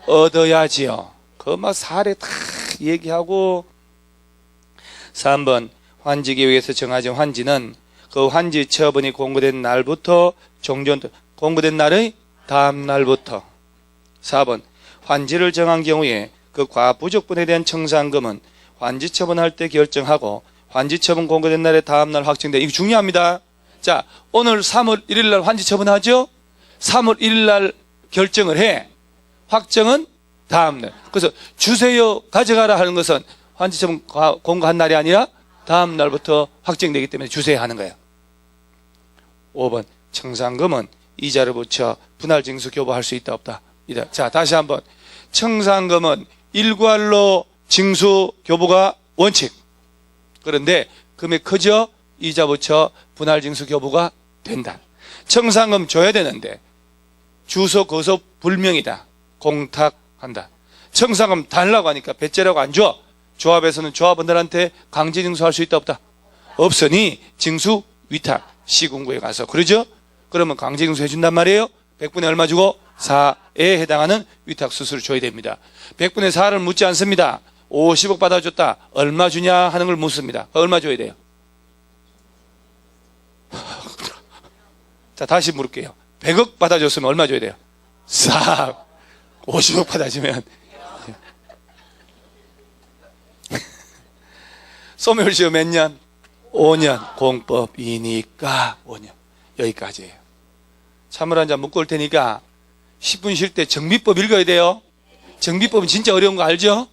얻어야지요. 그 막 사례 다 얘기하고. 3번 환지계획에서 정하진 환지는 그 환지 처분이 공고된 날부터 종전 공고된 날의 다음 날부터. 4번 환지를 정한 경우에 그 과부족분에 대한 청산금은 환지 처분할 때 결정하고 환지 처분 공고된 날의 다음 날 확정돼. 이거 중요합니다. 자, 오늘 3월 1일 날 환지 처분하죠? 3월 1일 날 결정을 해. 확정은 다음 날. 그래서 주세요, 가져가라 하는 것은 환지 처분 공고한 날이 아니라 다음 날부터 확정되기 때문에 주세요 하는 거예요. 5번 청산금은 이자를 붙여 분할징수 교부할 수 있다 없다. 자, 다시 한번. 청산금은 일괄로 징수 교부가 원칙. 그런데 금액 크죠? 이자 붙여 분할징수 교부가 된다. 청산금 줘야 되는데 주소 거소 불명이다. 공탁한다. 청산금 달라고 하니까 배째라고 안 줘. 조합에서는 조합원들한테 강제 징수할 수 있다 없다? 없으니 징수 위탁 시군구에 가서. 그러죠? 그러면 강제 징수 해준단 말이에요. 100분의 얼마 주고? 4에 해당하는 위탁 수수료를 줘야 됩니다. 100분의 4를 묻지 않습니다. 50억 받아줬다. 얼마 주냐 하는 걸 묻습니다. 얼마 줘야 돼요? 자, 다시 물을게요. 100억 받아줬으면 얼마 줘야 돼요? 4. 50억 받아주면 소멸시효 몇 년? 5년. 공법이니까 5년. 여기까지예요. 찬물 한 잔 묻고 올 테니까 10분 쉴 때 정비법 읽어야 돼요. 정비법은 진짜 어려운 거 알죠?